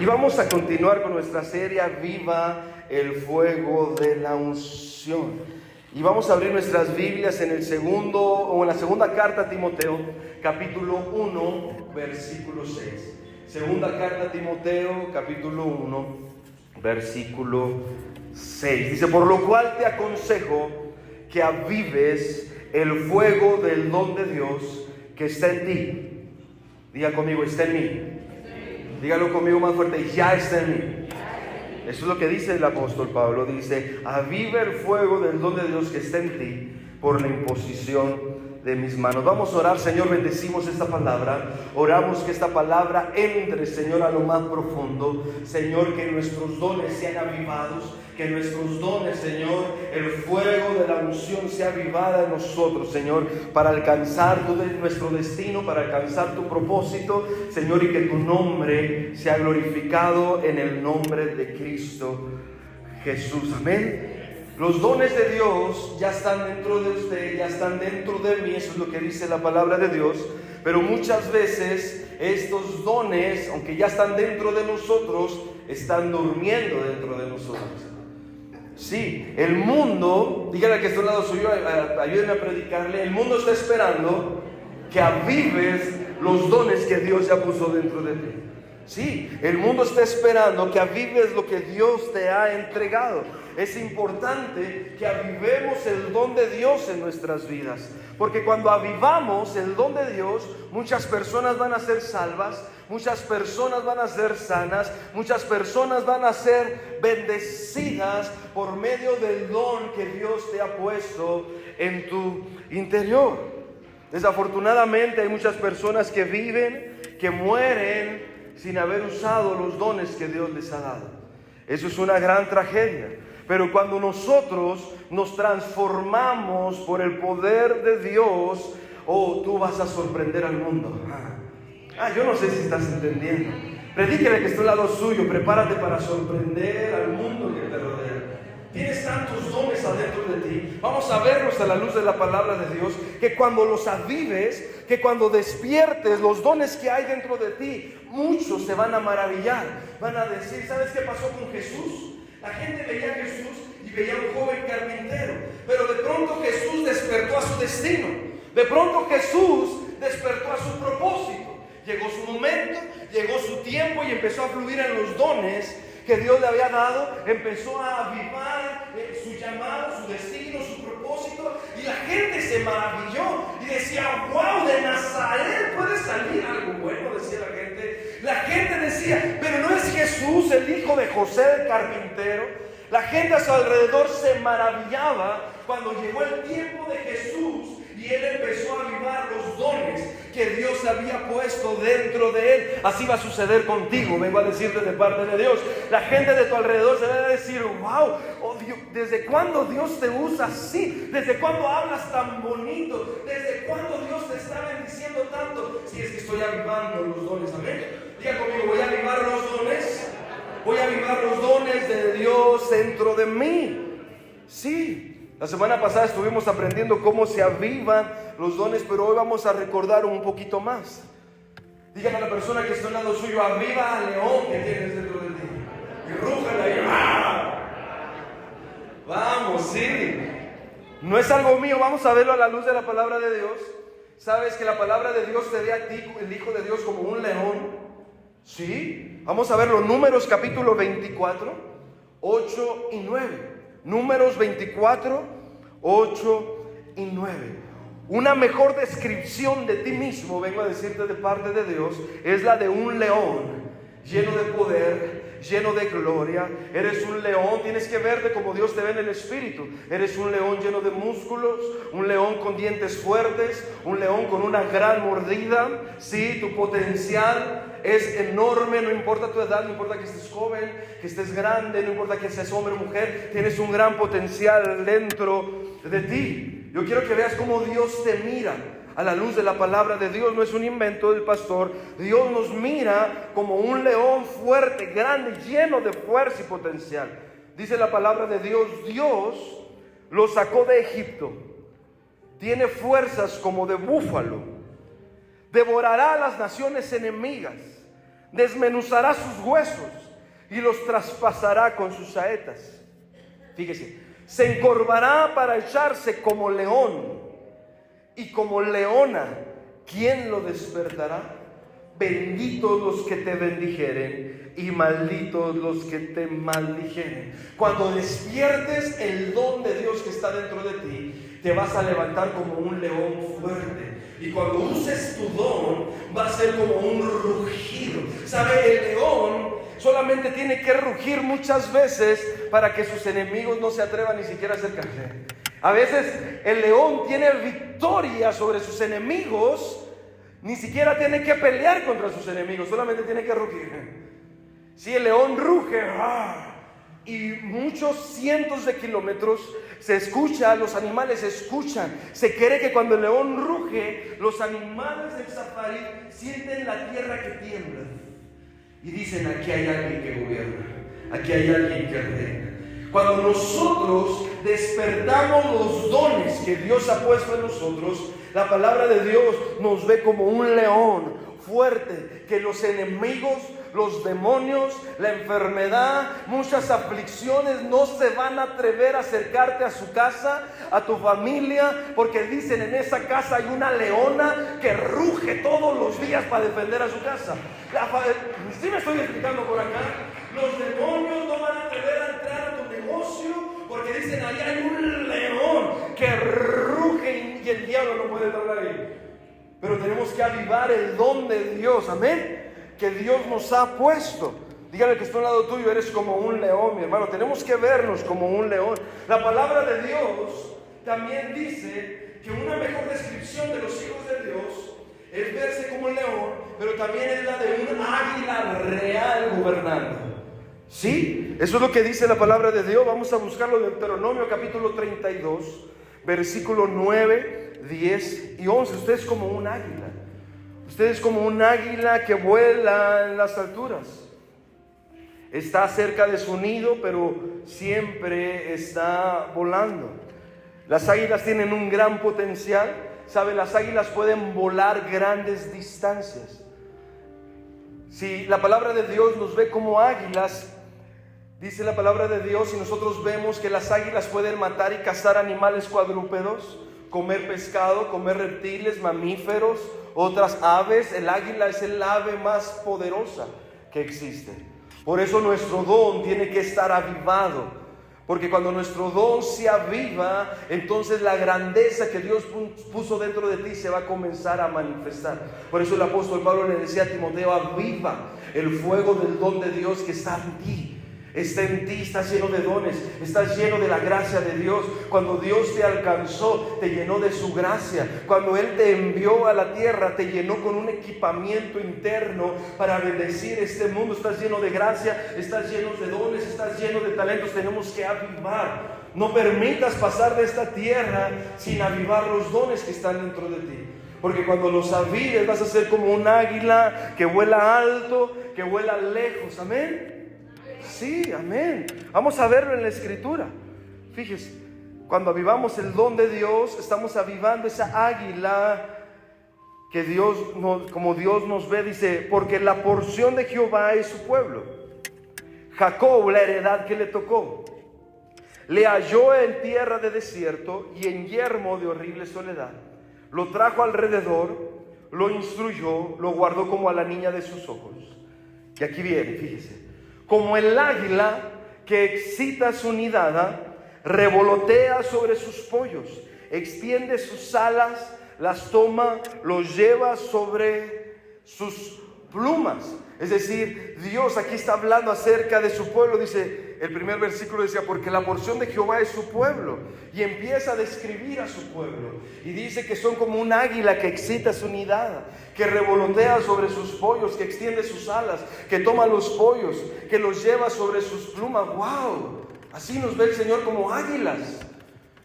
Y vamos a continuar con nuestra serie Viva el Fuego de la Unción. Y vamos a abrir nuestras Biblias en la segunda carta a Timoteo, capítulo 1, versículo 6. Segunda carta a Timoteo, capítulo 1, versículo 6. Dice: por lo cual te aconsejo que avives el fuego del don de Dios que está en ti. Diga conmigo: está en mí. Dígalo conmigo más fuerte: ya está en mí. Eso es lo que dice el apóstol Pablo. Dice: aviva el fuego del don de Dios que está en ti por la imposición de mis manos. Vamos a orar. Señor, bendecimos esta palabra. Oramos que esta palabra entre, Señor, a lo más profundo. Señor, que nuestros dones sean avivados. Que nuestros dones, Señor, el fuego de la unción sea avivada en nosotros, Señor, para alcanzar nuestro destino, para alcanzar tu propósito, Señor, y que tu nombre sea glorificado en el nombre de Cristo Jesús. Amén. Los dones de Dios ya están dentro de usted, ya están dentro de mí. Eso es lo que dice la palabra de Dios. Pero muchas veces estos dones, aunque ya están dentro de nosotros, están durmiendo dentro de nosotros. Sí, el mundo, dígale que está al lado suyo, ayúdenme a predicarle. El mundo está esperando que avives los dones que Dios ya puso dentro de ti. Sí, el mundo está esperando que avives lo que Dios te ha entregado. Es importante que avivemos el don de Dios en nuestras vidas, porque cuando avivamos el don de Dios, muchas personas van a ser salvas, muchas personas van a ser sanas, muchas personas van a ser bendecidas por medio del don que Dios te ha puesto en tu interior. Desafortunadamente hay muchas personas que viven, que mueren sin haber usado los dones que Dios les ha dado. Eso es una gran tragedia. Pero cuando nosotros nos transformamos por el poder de Dios, tú vas a sorprender al mundo. Yo no sé si estás entendiendo. Predíquele que está al lado suyo: prepárate para sorprender al mundo que te rodea. Tienes tantos dones adentro de ti. Vamos a verlos a la luz de la palabra de Dios, que cuando los avives, que cuando despiertes los dones que hay dentro de ti, muchos se van a maravillar. Van a decir: ¿sabes qué pasó con Jesús? La gente veía a Jesús y veía a un joven carpintero, pero de pronto Jesús despertó a su destino. De pronto Jesús despertó a su propósito. Llegó su momento, llegó su tiempo y empezó a fluir en los dones que Dios le había dado. Empezó a avivar su llamado, su destino, su propósito, y la gente se maravilló y decía: wow, de Nazaret puede salir algo bueno, decía la gente. La gente decía: pero no es Jesús el hijo de José el carpintero. La gente a su alrededor se maravillaba cuando llegó el tiempo de Jesús y él empezó a avivar los dones que Dios había puesto dentro de él. Así va a suceder contigo, vengo a decirte de parte de Dios. La gente de tu alrededor se va a decir: wow, oh Dios, ¿desde cuándo Dios te usa así? ¿Desde cuándo hablas tan bonito? ¿Desde cuándo Dios te está bendiciendo tanto? Si es que estoy avivando los dones, amén. Diga conmigo: voy a avivar los dones. Voy a avivar los dones de Dios dentro de mí. Sí, la semana pasada estuvimos aprendiendo cómo se avivan los dones, pero hoy vamos a recordar un poquito más. Dígame a la persona que está al lado suyo: aviva al león que tienes dentro de ti. Y rújale ahí. Vamos, sí. No es algo mío, vamos a verlo a la luz de la palabra de Dios. ¿Sabes que la palabra de Dios te ve a ti, el Hijo de Dios, como un león? Sí, vamos a verlo. Números capítulo 24, 8 y 9. Números 24, 8 y 9. Una mejor descripción de ti mismo, vengo a decirte de parte de Dios, es la de un león lleno de poder, lleno de gloria. Eres un león, tienes que verte como Dios te ve en el espíritu. Eres un león lleno de músculos, un león con dientes fuertes, un león con una gran mordida. Sí, tu potencial es enorme, no importa tu edad, no importa que estés joven, que estés grande, no importa que seas hombre o mujer, tienes un gran potencial dentro de ti. Yo quiero que veas cómo Dios te mira a la luz de la palabra de Dios. No es un invento del pastor. Dios nos mira como un león fuerte, grande, lleno de fuerza y potencial. Dice la palabra de Dios: Dios lo sacó de Egipto. Tiene fuerzas como de búfalo. Devorará a las naciones enemigas. desmenuzará sus huesos y los traspasará con sus saetas. Fíjese, se encorvará para echarse como león y como leona, ¿quién lo despertará? Benditos los que te bendijeren y malditos los que te maldijeren. Cuando despiertes el don de Dios que está dentro de ti, te vas a levantar como un león fuerte. Y cuando uses tu don, va a ser como un rugido. ¿Sabe? El león solamente tiene que rugir muchas veces para que sus enemigos no se atrevan ni siquiera a acercarse. A veces el león tiene victoria sobre sus enemigos. Ni siquiera tiene que pelear contra sus enemigos, solamente tiene que rugir. Si el león ruge, y muchos cientos de kilómetros se escucha, los animales escuchan. Se cree que cuando el león ruge, los animales del safari sienten la tierra que tiembla. Y dicen, aquí hay alguien que gobierna, aquí hay alguien que ordena. Cuando nosotros despertamos los dones que Dios ha puesto en nosotros, la palabra de Dios nos ve como un león fuerte, que los enemigos, los demonios, la enfermedad, muchas aflicciones no se van a atrever a acercarte a su casa, a tu familia, porque dicen, en esa casa hay una leona que ruge todos los días para defender a su casa. ¿Sí me estoy explicando por acá? Los demonios no van a atrever a entrar a tu negocio, porque dicen, ahí hay un león que ruge y el diablo no puede entrar ahí. Pero tenemos que avivar el don de Dios, amén, que Dios nos ha puesto. Dígale que está a un lado tuyo, eres como un león, mi hermano. Tenemos que vernos como un león. La palabra de Dios también dice que una mejor descripción de los hijos de Dios es verse como un león, pero también es la de un águila real gobernando. ¿Sí? Eso es lo que dice la palabra de Dios. Vamos a buscarlo en Deuteronomio capítulo 32, versículo 9, 10 y 11. Usted es como un águila. Usted es como un águila que vuela en las alturas. Está cerca de su nido, pero siempre está volando. Las águilas tienen un gran potencial. ¿Sabe? Las águilas pueden volar grandes distancias. Si la palabra de Dios nos ve como águilas, dice la palabra de Dios, y nosotros vemos que las águilas pueden matar y cazar animales cuadrúpedos, comer pescado, comer reptiles, mamíferos, otras aves. El águila es el ave más poderosa que existe. Por eso nuestro don tiene que estar avivado. Porque cuando nuestro don se aviva, entonces la grandeza que Dios puso dentro de ti se va a comenzar a manifestar. Por eso el apóstol Pablo le decía a Timoteo, aviva el fuego del don de Dios que está en ti. Está en ti, estás lleno de dones, estás lleno de la gracia de Dios. Cuando Dios te alcanzó, te llenó de su gracia. Cuando Él te envió a la tierra, te llenó con un equipamiento interno para bendecir este mundo. Estás lleno de gracia, estás lleno de dones, estás lleno de talentos. Tenemos que avivar. No permitas pasar de esta tierra sin avivar los dones que están dentro de ti. Porque cuando los avives vas a ser como un águila que vuela alto, que vuela lejos. Amén. Sí, amén. Vamos a verlo en la Escritura. Fíjese, cuando avivamos el don de Dios, estamos avivando esa águila que Dios, como Dios nos ve, dice, porque la porción de Jehová es su pueblo. Jacob, la heredad que le tocó, le halló en tierra de desierto y en yermo de horrible soledad. Lo trajo alrededor, lo instruyó, lo guardó como a la niña de sus ojos. Y aquí viene, fíjese. Como el águila que excita su nidada, revolotea sobre sus pollos, extiende sus alas, las toma, los lleva sobre sus plumas. Es decir, Dios aquí está hablando acerca de su pueblo. Dice, el primer versículo decía, porque la porción de Jehová es su pueblo. Y empieza a describir a su pueblo. Y dice que son como un águila que excita su nidada, que revolotea sobre sus pollos, que extiende sus alas, que toma los pollos, que los lleva sobre sus plumas. ¡Wow! Así nos ve el Señor como águilas.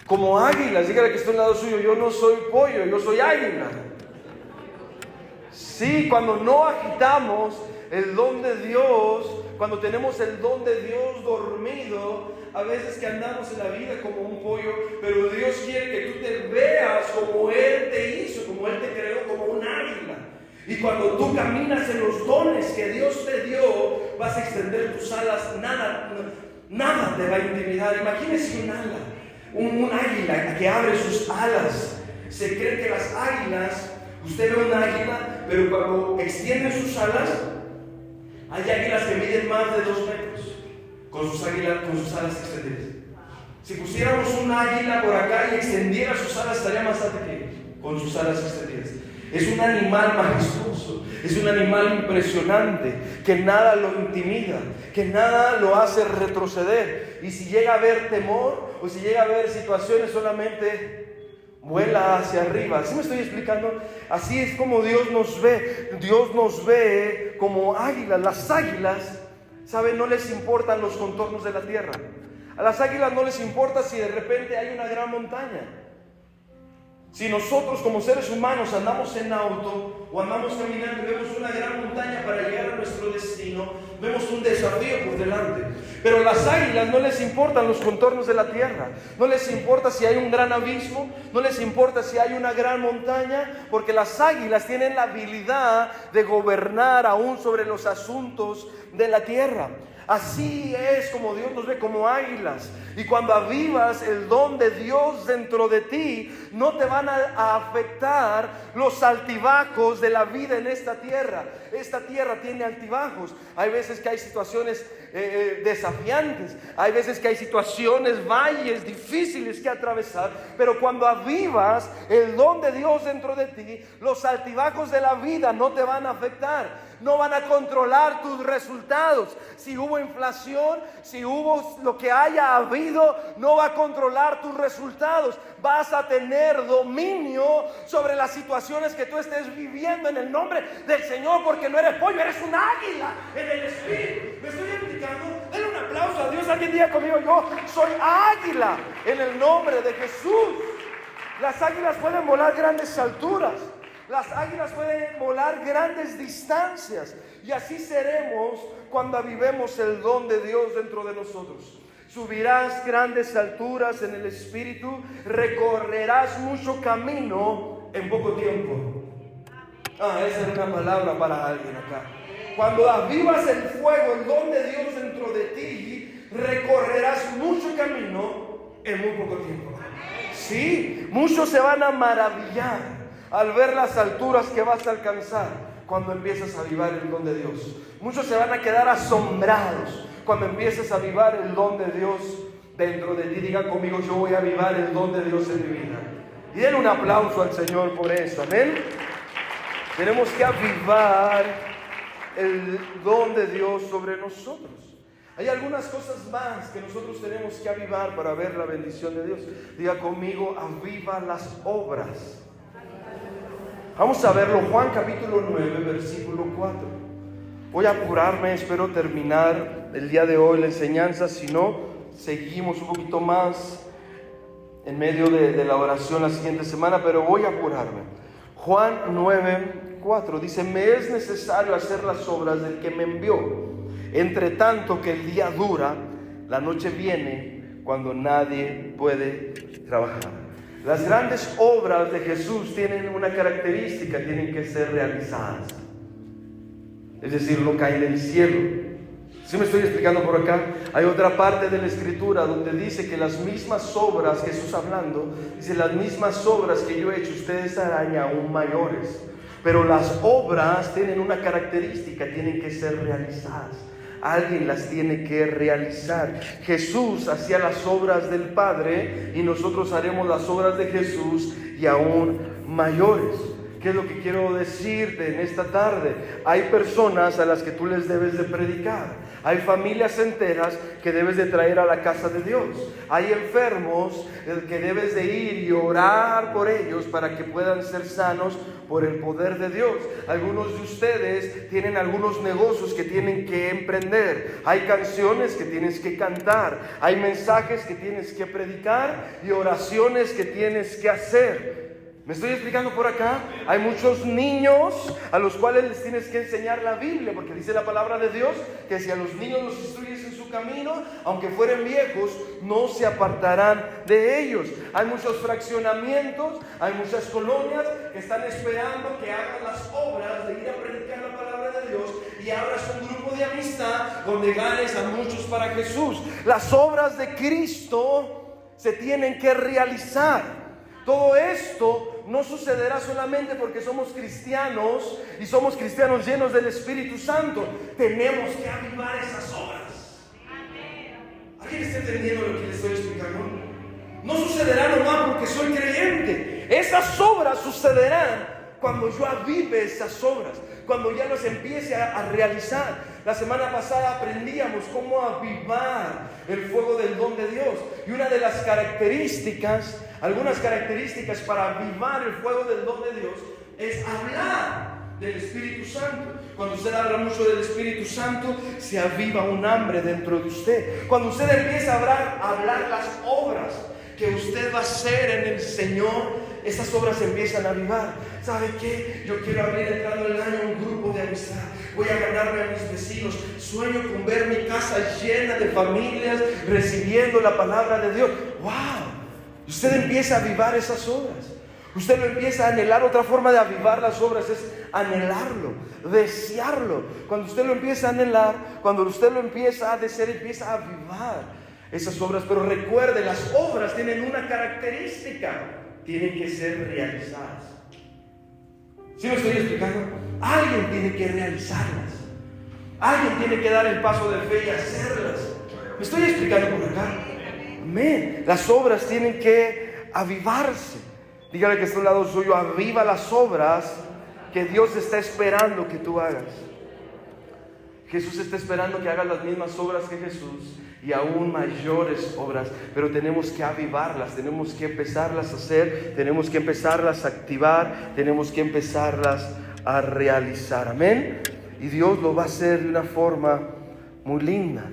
Como águilas. Dígale que está a un lado suyo, yo no soy pollo, yo soy águila. Sí, cuando no agitamos el don de Dios, cuando tenemos el don de Dios dormido, a veces que andamos en la vida como un pollo, pero Dios quiere que tú te veas como Él te hizo, como Él te creó, como un águila. Y cuando tú caminas en los dones que Dios te dio, vas a extender tus alas, nada te va a intimidar. Imagínese un águila que abre sus alas. Se cree que las águilas, usted ve una águila, pero cuando extiende sus alas, hay águilas que miden más de 2 metros con sus alas extendidas. Si pusiéramos un águila por acá y extendiera sus alas, estaría más alta que ellos, con sus alas extendidas. Es un animal majestuoso, es un animal impresionante, que nada lo intimida, que nada lo hace retroceder. Y si llega a haber temor o si llega a haber situaciones, solamente vuela hacia arriba. ¿Sí me estoy explicando? Así es como Dios nos ve. Dios nos ve como águilas. Las águilas, ¿saben? No les importan los contornos de la tierra. A las águilas no les importa si de repente hay una gran montaña. Si nosotros como seres humanos andamos en auto o andamos caminando y vemos una gran montaña para llegar a nuestro destino, vemos un desafío por delante. Pero a las águilas no les importan los contornos de la tierra, no les importa si hay un gran abismo, no les importa si hay una gran montaña, porque las águilas tienen la habilidad de gobernar aún sobre los asuntos de la tierra. Así es como Dios nos ve, como águilas. Y cuando avivas el don de Dios dentro de ti, no te van a afectar los altibajos de la vida en esta tierra. Esta tierra tiene altibajos. Hay veces que hay situaciones desafiantes. Hay veces que hay situaciones, valles difíciles que atravesar. Pero cuando avivas el don de Dios dentro de ti, los altibajos de la vida no te van a afectar. No van a controlar tus resultados. Si hubo inflación, si hubo lo que haya habido, no va a controlar tus resultados. Vas a tener dominio sobre las situaciones que tú estés viviendo en el nombre del Señor, porque no eres pollo, eres un águila en el espíritu. ¿Me estoy explicando? Denle un aplauso a Dios. Alguien diga conmigo: yo soy águila en el nombre de Jesús. Las águilas pueden volar grandes alturas. Las águilas pueden volar grandes distancias. Y así seremos cuando avivemos el don de Dios dentro de nosotros. Subirás grandes alturas en el espíritu, recorrerás mucho camino en poco tiempo. Esa es una palabra para alguien acá. Cuando avivas el fuego, el don de Dios dentro de ti, recorrerás mucho camino en muy poco tiempo. Sí, muchos se van a maravillar al ver las alturas que vas a alcanzar cuando empiezas a avivar el don de Dios. Muchos se van a quedar asombrados cuando empieces a avivar el don de Dios dentro de ti. Diga conmigo: yo voy a avivar el don de Dios en mi vida. Y den un aplauso al Señor por eso. Amén. Tenemos que avivar el don de Dios sobre nosotros. Hay algunas cosas más que nosotros tenemos que avivar para ver la bendición de Dios. Diga conmigo: aviva las obras. Vamos a verlo, Juan capítulo 9, versículo 4. Voy a apurarme, espero terminar el día de hoy la enseñanza. Si no, seguimos un poquito más en medio de la oración la siguiente semana, pero voy a apurarme. Juan 9, 4 dice: me es necesario hacer las obras del que me envió. Entre tanto que el día dura, la noche viene cuando nadie puede trabajar. Las grandes obras de Jesús tienen una característica: tienen que ser realizadas. Es decir, no caen del cielo. ¿Sí me estoy explicando por acá? Hay otra parte de la Escritura donde dice que las mismas obras, Jesús hablando, dice: las mismas obras que yo he hecho, ustedes harán aún mayores. Pero las obras tienen una característica: tienen que ser realizadas. Alguien las tiene que realizar. Jesús hacía las obras del Padre y nosotros haremos las obras de Jesús y aún mayores. ¿Qué es lo que quiero decirte en esta tarde? Hay personas a las que tú les debes de predicar. Hay familias enteras que debes de traer a la casa de Dios. Hay enfermos que debes de ir y orar por ellos para que puedan ser sanos por el poder de Dios. Algunos de ustedes tienen algunos negocios que tienen que emprender. Hay canciones que tienes que cantar. Hay mensajes que tienes que predicar y oraciones que tienes que hacer. ¿Me estoy explicando por acá? Hay muchos niños a los cuales les tienes que enseñar la Biblia, porque dice la palabra de Dios que si a los niños los instruyes en su su camino, aunque fueren viejos, no se apartarán de ellos. Hay muchos fraccionamientos, hay muchas colonias que están esperando que hagan las obras de ir a predicar la palabra de Dios y abras un grupo de amistad donde ganes a muchos para Jesús. Las obras de Cristo se tienen que realizar. Todo esto no sucederá solamente porque somos cristianos y somos cristianos llenos del Espíritu Santo. Tenemos que avivar esas obras. ¿Alguien está entendiendo lo que les estoy explicando? No sucederá nomás porque soy creyente. Esas obras sucederán cuando yo avive esas obras, cuando ya las empiece a realizar. La semana pasada aprendíamos cómo avivar el fuego del don de Dios. Y una de las características, algunas características para avivar el fuego del don de Dios, es hablar del Espíritu Santo. Cuando usted habla mucho del Espíritu Santo, se aviva un hambre dentro de usted. Cuando usted empieza a hablar las obras que usted va a hacer en el Señor, esas obras empiezan a avivar. ¿Sabe qué? Yo quiero abrir entrando el año un grupo de amistad. Voy a ganarme a mis vecinos. Sueño con ver mi casa llena de familias recibiendo la palabra de Dios. ¡Wow! Usted empieza a avivar esas obras. Usted lo empieza a anhelar. Otra forma de avivar las obras es anhelarlo, desearlo. Cuando usted lo empieza a anhelar, cuando usted lo empieza a desear, empieza a avivar esas obras. Pero recuerde, las obras tienen una característica: tienen que ser realizadas. ¿Sí me estoy explicando? Alguien tiene que realizarlas. Alguien tiene que dar el paso de fe y hacerlas. ¿Me estoy explicando por acá? Amén. Las obras tienen que avivarse. Dígale que está a un lado suyo: aviva las obras que Dios está esperando que tú hagas. Jesús está esperando que hagas las mismas obras que Jesús y aún mayores obras, pero tenemos que avivarlas, tenemos que empezarlas a hacer, tenemos que empezarlas a activar, tenemos que empezarlas a realizar. Amén. Y Dios lo va a hacer de una forma muy linda.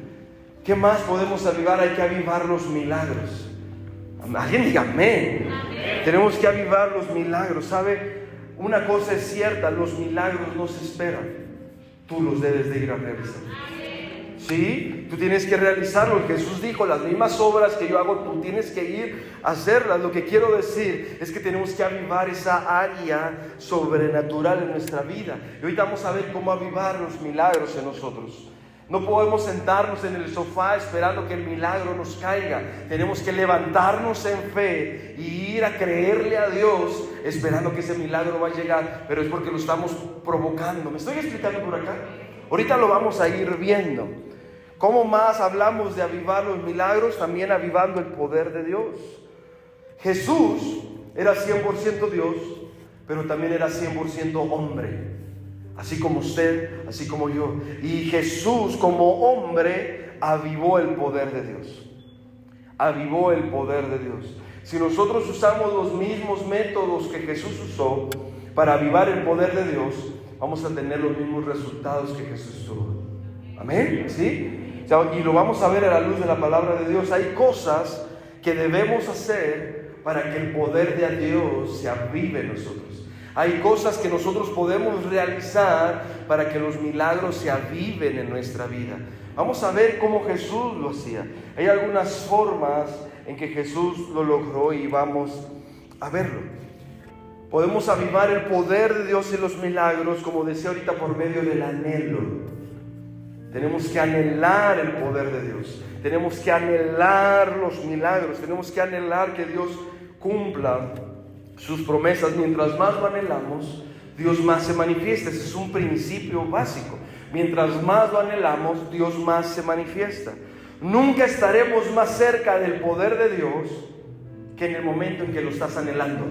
¿Qué más podemos avivar? Hay que avivar los milagros. Alguien diga amén. Amén. Tenemos que avivar los milagros. ¿Sabe? Una cosa es cierta: los milagros no se esperan. Tú los debes de ir a realizar. ¿Sí? Tú tienes que realizarlo. Jesús dijo: las mismas obras que yo hago, tú tienes que ir a hacerlas. Lo que quiero decir es que tenemos que avivar esa área sobrenatural en nuestra vida. Y ahorita vamos a ver cómo avivar los milagros en nosotros. No podemos sentarnos en el sofá esperando que el milagro nos caiga. Tenemos que levantarnos en fe y ir a creerle a Dios esperando que ese milagro va a llegar. Pero es porque lo estamos provocando. ¿Me estoy explicando por acá? Ahorita lo vamos a ir viendo. ¿Cómo más hablamos de avivar los milagros? También avivando el poder de Dios. Jesús era 100% Dios, pero también era 100% hombre. Así como usted, así como yo. Y Jesús, como hombre, avivó el poder de Dios. Avivó el poder de Dios. Si nosotros usamos los mismos métodos que Jesús usó para avivar el poder de Dios, vamos a tener los mismos resultados que Jesús tuvo. ¿Amén? ¿Sí? Y lo vamos a ver a la luz de la palabra de Dios. Hay cosas que debemos hacer para que el poder de Dios se avive en nosotros. Hay cosas que nosotros podemos realizar para que los milagros se aviven en nuestra vida. Vamos a ver cómo Jesús lo hacía. Hay algunas formas en que Jesús lo logró y vamos a verlo. Podemos avivar el poder de Dios en los milagros, como decía ahorita, por medio del anhelo. Tenemos que anhelar el poder de Dios. Tenemos que anhelar los milagros. Tenemos que anhelar que Dios cumpla sus promesas. Mientras más lo anhelamos, Dios más se manifiesta. Ese es un principio básico. Mientras más lo anhelamos, Dios más se manifiesta. Nunca estaremos más cerca del poder de Dios que en el momento en que lo estás anhelando.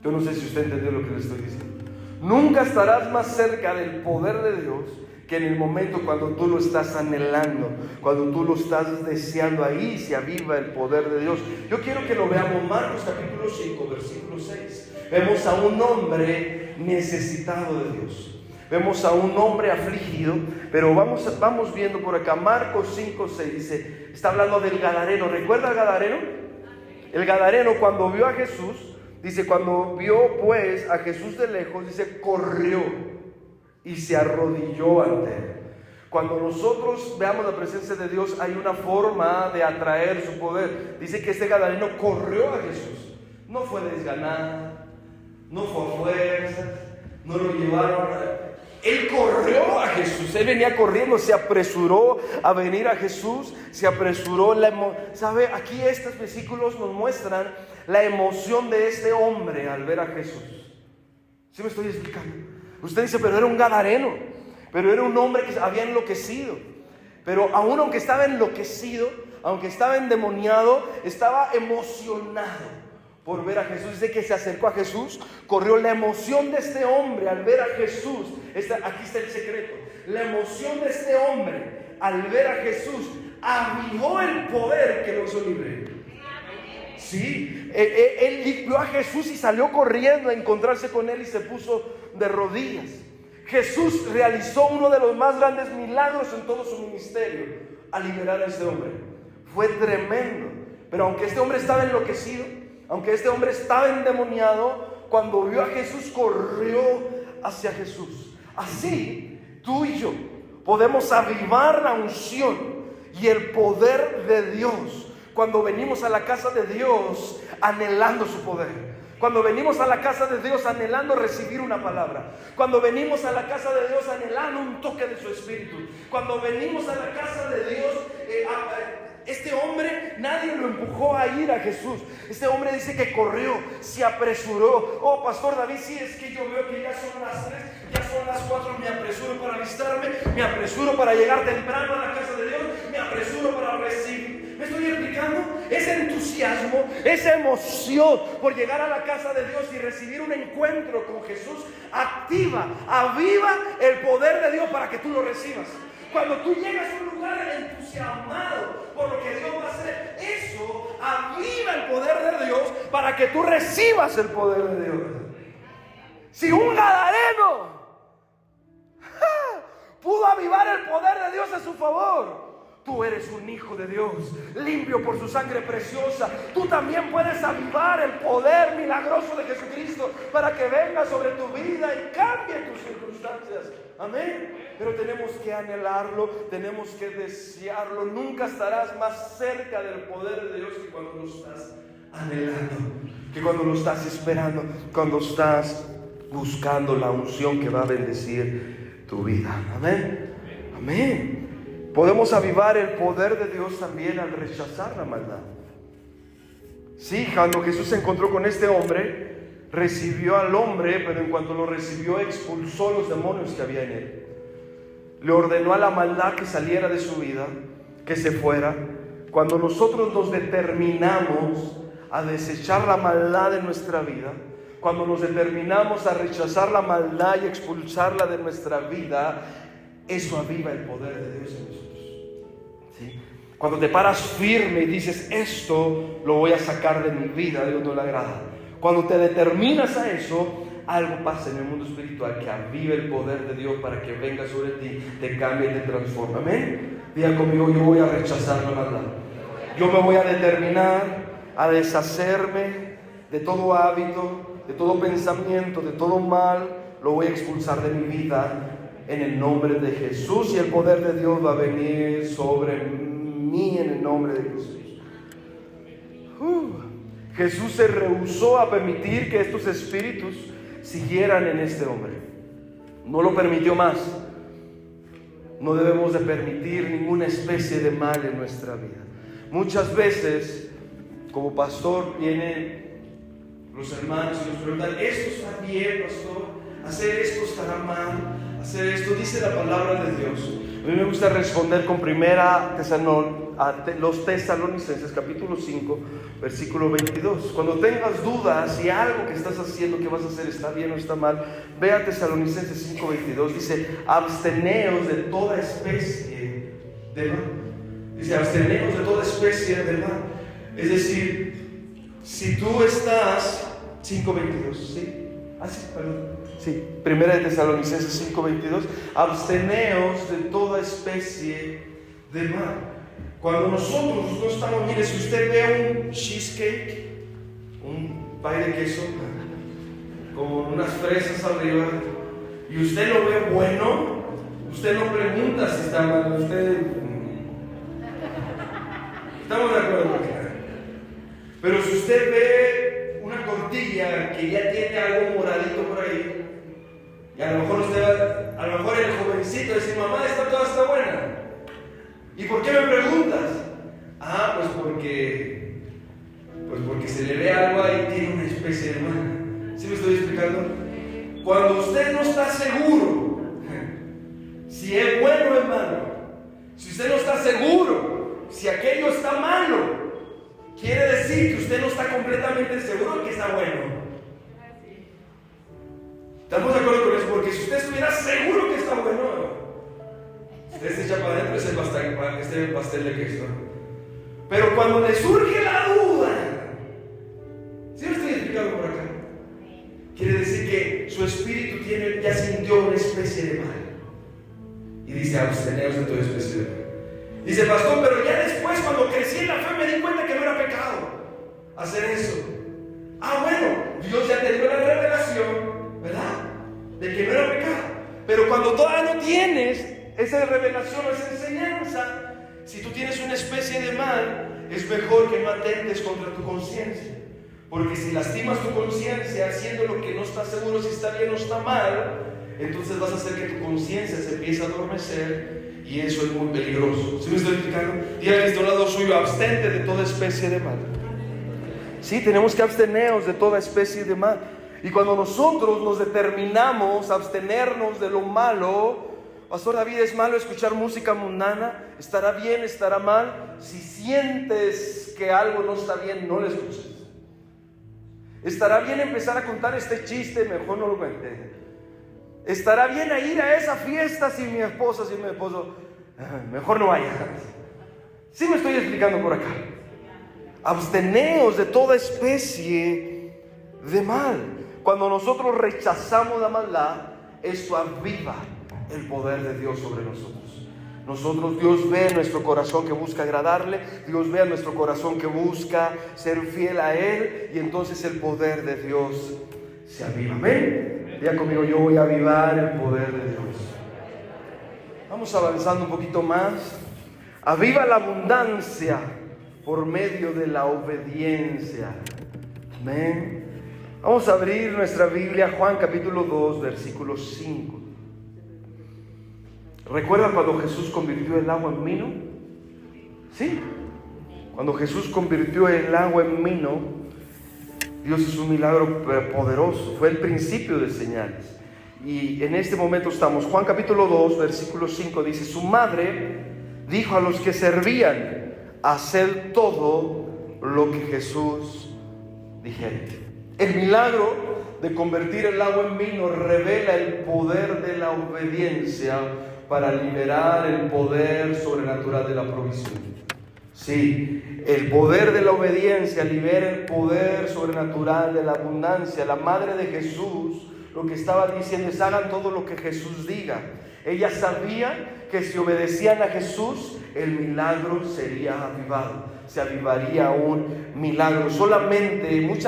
Yo no sé si usted entendió lo que le estoy diciendo. Nunca estarás más cerca del poder de Dios que en el momento cuando tú lo estás anhelando, cuando tú lo estás deseando. Ahí se aviva el poder de Dios. Yo quiero que lo veamos. Marcos capítulo 5, versículo 6. Vemos a un hombre necesitado de Dios. Vemos a un hombre afligido, pero vamos viendo por acá. Marcos 5, 6 dice, está hablando del Gadareno. ¿Recuerda al Gadareno? El Gadareno, cuando vio a Jesús, dice, cuando vio pues a Jesús de lejos, dice, corrió y se arrodilló ante él. Cuando nosotros veamos la presencia de Dios, hay una forma de atraer su poder. Dice que este gadareno corrió a Jesús. No fue desganada, no fue a fuerzas, no lo llevaron Él corrió a Jesús. Él venía corriendo, se apresuró a venir a Jesús, se apresuró. ¿Sabe? Aquí estos versículos nos muestran la emoción de este hombre al ver a Jesús. ¿Sí me estoy explicando? Usted dice, pero era un gadareno, pero era un hombre que había enloquecido. Pero aún aunque estaba enloquecido, aunque estaba endemoniado, estaba emocionado por ver a Jesús. Dice que se acercó a Jesús, corrió. La emoción de este hombre al ver a Jesús, aquí está el secreto. La emoción de este hombre al ver a Jesús avivó el poder que lo hizo libre. Sí, él vio a Jesús y salió corriendo a encontrarse con él y se puso de rodillas. Jesús realizó uno de los más grandes milagros en todo su ministerio al liberar a este hombre. Fue tremendo. Pero aunque este hombre estaba enloquecido, aunque este hombre estaba endemoniado, cuando vio a Jesús corrió hacia Jesús. Así tú y yo podemos avivar la unción y el poder de Dios cuando venimos a la casa de Dios anhelando su poder. Cuando venimos a la casa de Dios anhelando recibir una palabra. Cuando venimos a la casa de Dios anhelando un toque de su espíritu. Cuando venimos a la casa de Dios, este hombre, nadie lo empujó a ir a Jesús. Este hombre dice que corrió, se apresuró. Oh, Pastor David, sí, es que yo veo que ya son las 3, ya son las 4, me apresuro para alistarme, me apresuro para llegar temprano a la casa de Dios, me apresuro para recibir. ¿Me estoy explicando? Ese entusiasmo, esa emoción por llegar a la casa de Dios y recibir un encuentro con Jesús, aviva el poder de Dios para que tú lo recibas. Cuando tú llegas a un lugar entusiasmado por lo que Dios va a hacer, eso aviva el poder de Dios para que tú recibas el poder de Dios. Si un gadareno pudo avivar el poder de Dios a su favor, tú eres un hijo de Dios, limpio por su sangre preciosa. Tú también puedes avivar el poder milagroso de Jesucristo para que venga sobre tu vida y cambie tus circunstancias. Amén. Pero tenemos que anhelarlo, tenemos que desearlo. Nunca estarás más cerca del poder de Dios que cuando lo estás anhelando, que cuando lo estás esperando, cuando estás buscando la unción que va a bendecir tu vida. Amén. Amén. Podemos avivar el poder de Dios también al rechazar la maldad. Sí, cuando Jesús se encontró con este hombre, recibió al hombre, pero en cuanto lo recibió, expulsó los demonios que había en él. Le ordenó a la maldad que saliera de su vida, que se fuera. Cuando nosotros nos determinamos a desechar la maldad de nuestra vida, cuando nos determinamos a rechazar la maldad y expulsarla de nuestra vida, eso aviva el poder de Dios en nosotros. ¿Sí? Cuando te paras firme y dices, esto lo voy a sacar de mi vida, a Dios no le agrada. Cuando te determinas a eso, algo pasa en el mundo espiritual que aviva el poder de Dios para que venga sobre ti, te cambie y te transforme. Amén. Diga conmigo, yo voy a rechazar la maldad. Yo me voy a determinar a deshacerme de todo hábito, de todo pensamiento, de todo mal. Lo voy a expulsar de mi vida en el nombre de Jesús, y el poder de Dios va a venir sobre mí en el nombre de Jesús. Jesús se rehusó a permitir que estos espíritus siguieran en este hombre. No lo permitió más. No debemos de permitir ninguna especie de mal en nuestra vida. Muchas veces, como pastor, vienen los hermanos y nos preguntan, ¿esto está bien, pastor? ¿Hacer esto estará mal? ¿Hacer esto? Dice la palabra de Dios. A mí me gusta responder con los Tesalonicenses, capítulo 5, versículo 22. Cuando tengas dudas si algo que estás haciendo, que vas a hacer, está bien o está mal, ve a Tesalonicenses 5, 22. Dice, absteneos de toda especie de mal. Dice, absteneos de toda especie de mal. Es decir, si tú estás, 5:22, ¿sí? Perdón. Sí, primera de Tesalonicenses 5:22, absteneos de toda especie de mal. Cuando nosotros no estamos, mire, si usted ve un cheesecake, un pie de queso con unas fresas arriba, y usted lo ve bueno, Usted no pregunta si está mal, usted... Estamos de acuerdo. Pero si usted ve una tortilla que ya tiene algo moradito por ahí, y a lo mejor el jovencito dice, mamá, toda está buena. ¿Y por qué me preguntas? Pues porque se le ve algo ahí, tiene una especie de mal. ¿Sí me estoy explicando? Cuando usted no está seguro si es bueno o es malo, si usted no está seguro si aquello está malo, quiere decir que usted no está completamente seguro de que está bueno. ¿Estamos de acuerdo con eso? Porque si usted estuviera seguro que está bueno, usted se echa para adentro ese pastel de queso. Pero cuando le surge la duda, ¿sí me estoy explicando por acá? Quiere decir que su espíritu ya sintió una especie de mal. Y dice, absteneos de toda especie de mal. Dice, pastor, pero ya después, cuando crecí en la fe, me di cuenta que no era pecado hacer eso. Bueno, Dios ya te dio la revelación, ¿verdad? De que no era pecado. Pero cuando todavía no tienes esa revelación o esa enseñanza, si tú tienes una especie de mal, es mejor que no atentes contra tu conciencia. Porque si lastimas tu conciencia haciendo lo que no estás seguro si está bien o está mal, entonces vas a hacer que tu conciencia se empiece a adormecer, y eso es muy peligroso. ¿Sí me estoy explicando? Dígale que está a un lado suyo, abstente de toda especie de mal. Sí, tenemos que abstenernos de toda especie de mal. Y cuando nosotros nos determinamos a abstenernos de lo malo, pastor David, ¿es malo escuchar música mundana? ¿Estará bien? ¿Estará mal? Si sientes que algo no está bien, no lo escuches. ¿Estará bien empezar a contar este chiste? Mejor no lo cuente. ¿Estará bien a ir a esa fiesta si mi esposo, mejor no vaya? ¿Sí me estoy explicando por acá? Absteneos de toda especie de mal. Cuando nosotros rechazamos la maldad, esto aviva el poder de Dios sobre nosotros. Dios ve nuestro corazón que busca agradarle, Dios ve a nuestro corazón que busca ser fiel a Él, y entonces el poder de Dios se aviva. Amén. Diga conmigo, yo voy a avivar el poder de Dios. Vamos avanzando un poquito más. Aviva la abundancia por medio de la obediencia. Amén. Vamos a abrir nuestra Biblia, Juan capítulo 2, versículo 5. ¿Recuerdan cuando Jesús convirtió el agua en vino? ¿Sí? Cuando Jesús convirtió el agua en vino, Dios hizo un milagro poderoso. Fue el principio de señales. Y en este momento estamos. Juan capítulo 2, versículo 5 dice: su madre dijo a los que servían: haced todo lo que Jesús dijera. El milagro de convertir el agua en vino revela el poder de la obediencia para liberar el poder sobrenatural de la provisión. Sí, el poder de la obediencia libera el poder sobrenatural de la abundancia. La madre de Jesús lo que estaba diciendo es: hagan todo lo que Jesús diga. Ella sabía que si obedecían a Jesús, el milagro sería avivado. Se avivaría un milagro.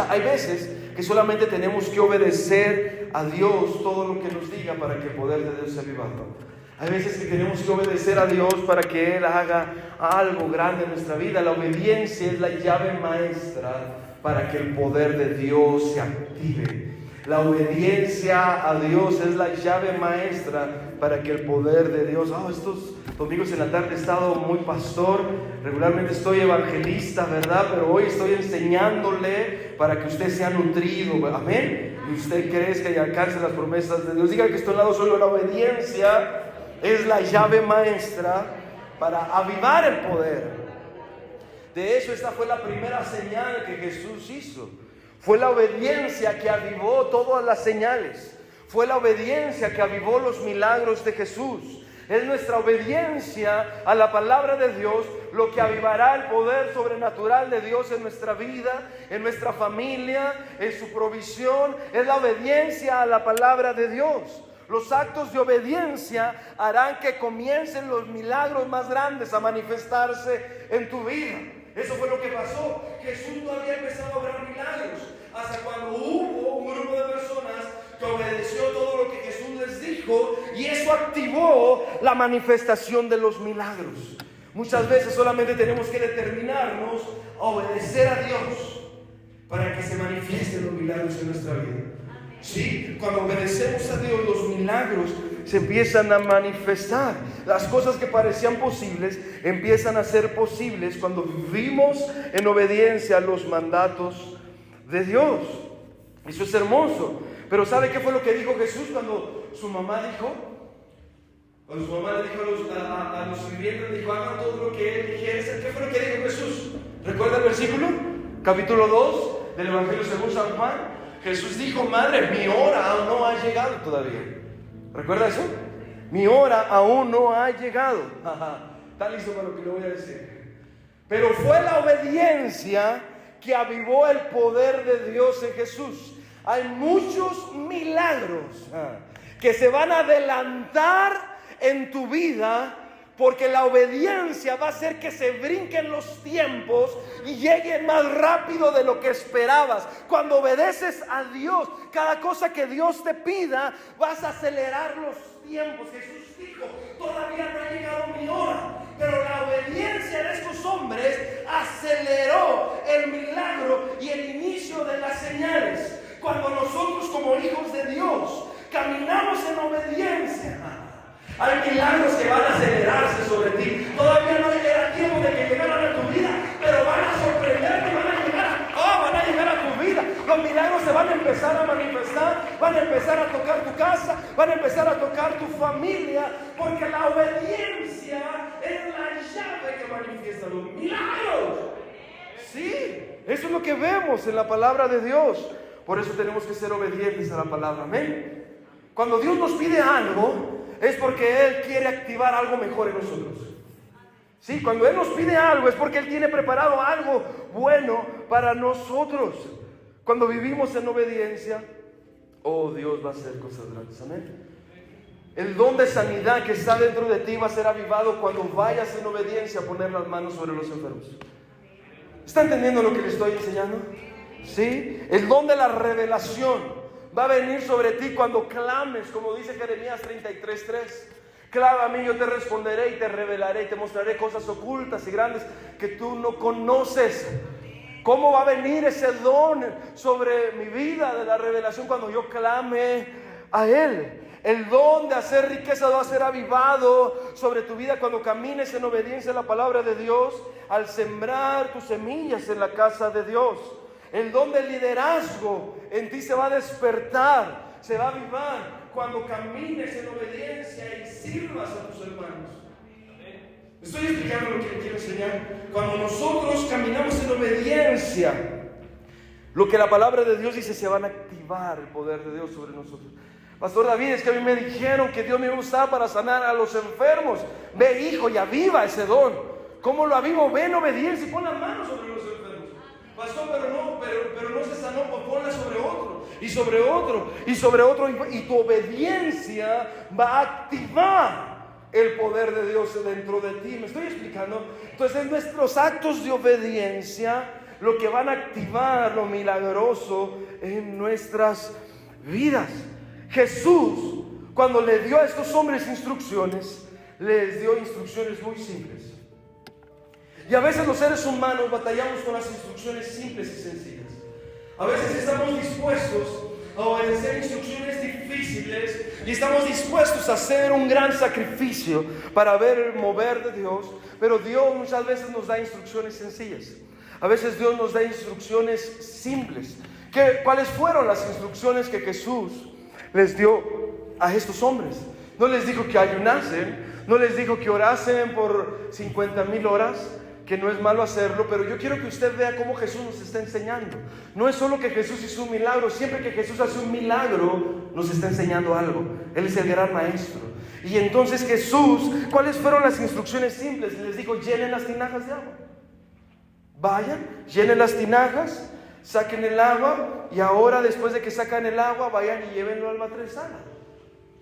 Hay veces que solamente tenemos que obedecer a Dios todo lo que nos diga para que el poder de Dios sea avivado. Hay veces que tenemos que obedecer a Dios para que Él haga algo grande en nuestra vida. La obediencia es la llave maestra para que el poder de Dios se active. La obediencia a Dios es la llave maestra para que el poder de Dios... estos domingos en la tarde he estado muy pastor. Regularmente estoy evangelista, ¿verdad? Pero hoy estoy enseñándole para que usted sea nutrido. Amén. Y usted crezca y alcance las promesas de Dios. Diga que estoy al lado suyo. La obediencia es la llave maestra para avivar el poder. De hecho, esta fue la primera señal que Jesús hizo. Fue la obediencia que avivó todas las señales. Fue la obediencia que avivó los milagros de Jesús. Es nuestra obediencia a la palabra de Dios lo que avivará el poder sobrenatural de Dios en nuestra vida, en nuestra familia, en su provisión. Es la obediencia a la palabra de Dios. Los actos de obediencia harán que comiencen los milagros más grandes a manifestarse en tu vida. Eso fue lo que pasó. Jesús no había empezado a obrar milagros hasta cuando hubo un grupo de personas que obedeció todo lo que Jesús les dijo, y eso activó la manifestación de los milagros. Muchas veces solamente tenemos que determinarnos a obedecer a Dios para que se manifiesten los milagros en nuestra vida. Sí, cuando obedecemos a Dios, los milagros se empiezan a manifestar. Las cosas que parecían posibles empiezan a ser posibles cuando vivimos en obediencia a los mandatos de Dios. Eso es hermoso. Pero ¿sabe qué fue lo que dijo Jesús cuando su mamá dijo? Cuando su mamá le dijo a los sirvientes, le dijo, hagan todo lo que él dijera. ¿Qué fue lo que dijo Jesús? ¿Recuerda el versículo? Capítulo 2 del Evangelio según San Juan. Jesús dijo, madre, mi hora aún no ha llegado todavía. ¿Recuerda eso? Mi hora aún no ha llegado. ¿Está listo para lo que le voy a decir? Pero fue la obediencia que avivó el poder de Dios en Jesús. Hay muchos milagros que se van a adelantar en tu vida, porque la obediencia va a hacer que se brinquen los tiempos y lleguen más rápido de lo que esperabas. Cuando obedeces a Dios, cada cosa que Dios te pida, vas a acelerar los tiempos. Jesús dijo, todavía no ha llegado mi hora, pero la obediencia de estos hombres aceleró el milagro y el inicio de las señales. Cuando nosotros como hijos de Dios caminamos en obediencia, hay milagros que van a acelerarse sobre ti. Todavía no llega tiempo de que llegaran a tu vida, pero van a sorprenderte, van a llegar a tu vida. Los milagros se van a empezar a manifestar, van a empezar a tocar tu casa, van a empezar a tocar tu familia, porque la obediencia es la llave que manifiesta los milagros. Sí, eso es lo que vemos en la palabra de Dios. Por eso tenemos que ser obedientes a la palabra. Amén. Cuando Dios nos pide algo, es porque Él quiere activar algo mejor en nosotros. Sí, cuando Él nos pide algo es porque Él tiene preparado algo bueno para nosotros. Cuando vivimos en obediencia, oh, Dios va a hacer cosas grandes. Amén. El don de sanidad que está dentro de ti va a ser avivado cuando vayas en obediencia a poner las manos sobre los enfermos. ¿Está entendiendo lo que le estoy enseñando? Sí. El don de la revelación va a venir sobre ti cuando clames, como dice Jeremías 33:3. Clama a mí, yo te responderé y te revelaré y te mostraré cosas ocultas y grandes que tú no conoces. ¿Cómo va a venir ese don sobre mi vida de la revelación? Cuando yo clame a Él. El don de hacer riqueza va a ser avivado sobre tu vida cuando camines en obediencia a la palabra de Dios, al sembrar tus semillas en la casa de Dios. El don del liderazgo en ti se va a despertar, se va a avivar cuando camines en obediencia y sirvas a tus hermanos. Estoy explicando lo que quiero enseñar. Cuando nosotros caminamos en obediencia, lo que la palabra de Dios dice, se van a activar el poder de Dios sobre nosotros. Pastor David, es que a mí me dijeron que Dios me iba a usar para sanar a los enfermos. Ve, hijo, y aviva ese don. ¿Cómo lo avivo? Ve en obediencia y pon las manos sobre los enfermos. Pastor, pero no se sanó, pues ponla sobre otro, y sobre otro, y sobre otro, y tu obediencia va a activar el poder de Dios dentro de ti. ¿Me estoy explicando? Entonces, nuestros actos de obediencia lo que van a activar lo milagroso en nuestras vidas. Jesús, cuando le dio a estos hombres instrucciones, les dio instrucciones muy simples. Y a veces los seres humanos batallamos con las instrucciones simples y sencillas. A veces estamos dispuestos a obedecer instrucciones difíciles y estamos dispuestos a hacer un gran sacrificio para ver el mover de Dios, pero Dios muchas veces nos da instrucciones sencillas. A veces Dios nos da instrucciones simples. ¿Cuáles fueron las instrucciones que Jesús les dio a estos hombres? No les dijo que ayunasen, no les dijo que orasen por 50,000 horas, que no es malo hacerlo, pero yo quiero que usted vea cómo Jesús nos está enseñando. No es solo que Jesús hizo un milagro, siempre que Jesús hace un milagro, nos está enseñando algo. Él es el gran maestro. Y entonces Jesús, ¿cuáles fueron las instrucciones simples? Les dijo, llenen las tinajas de agua. Vayan, llenen las tinajas, saquen el agua, y ahora después de que sacan el agua, vayan y llévenlo al matrezana.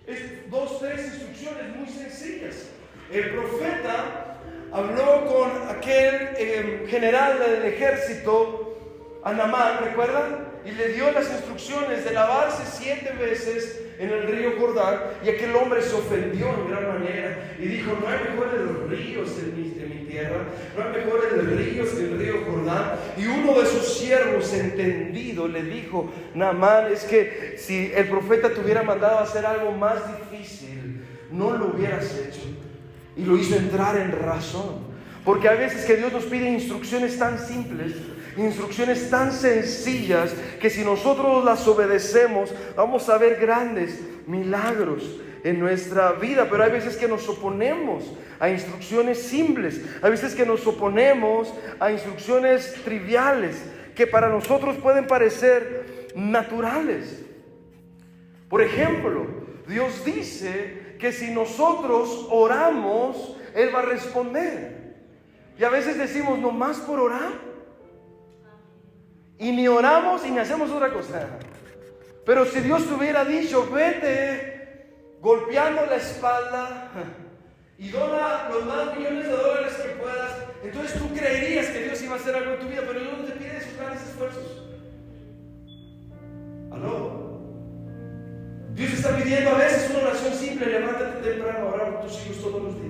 Es 2, 3 instrucciones muy sencillas. El profeta habló con aquel general del ejército, Anamán, ¿recuerdan? Y le dio las instrucciones de lavarse 7 veces en el río Jordán, y aquel hombre se ofendió en gran manera y dijo: no hay mejores ríos en mi tierra, no hay mejores ríos que el río Jordán. Y uno de sus siervos entendido le dijo: Naamán, es que si el profeta te hubiera mandado a hacer algo más difícil, no lo hubieras hecho. Y lo hizo entrar en razón. Porque a veces que Dios nos pide instrucciones tan simples, instrucciones tan sencillas, que si nosotros las obedecemos, vamos a ver grandes milagros en nuestra vida. Pero hay veces que nos oponemos a instrucciones simples, hay veces que nos oponemos a instrucciones triviales, que para nosotros pueden parecer naturales. Por ejemplo, Dios dice que si nosotros oramos, Él va a responder. Y a veces decimos: no más por orar, y ni oramos y ni hacemos otra cosa. Pero si Dios te hubiera dicho: vete golpeando la espalda y dona los más millones de dólares que puedas, entonces tú creerías que Dios iba a hacer algo en tu vida. Pero Dios no te pide esos grandes esfuerzos. ¿Aló? Dios está pidiendo a veces una oración simple: levántate temprano a orar por tus hijos todos los días.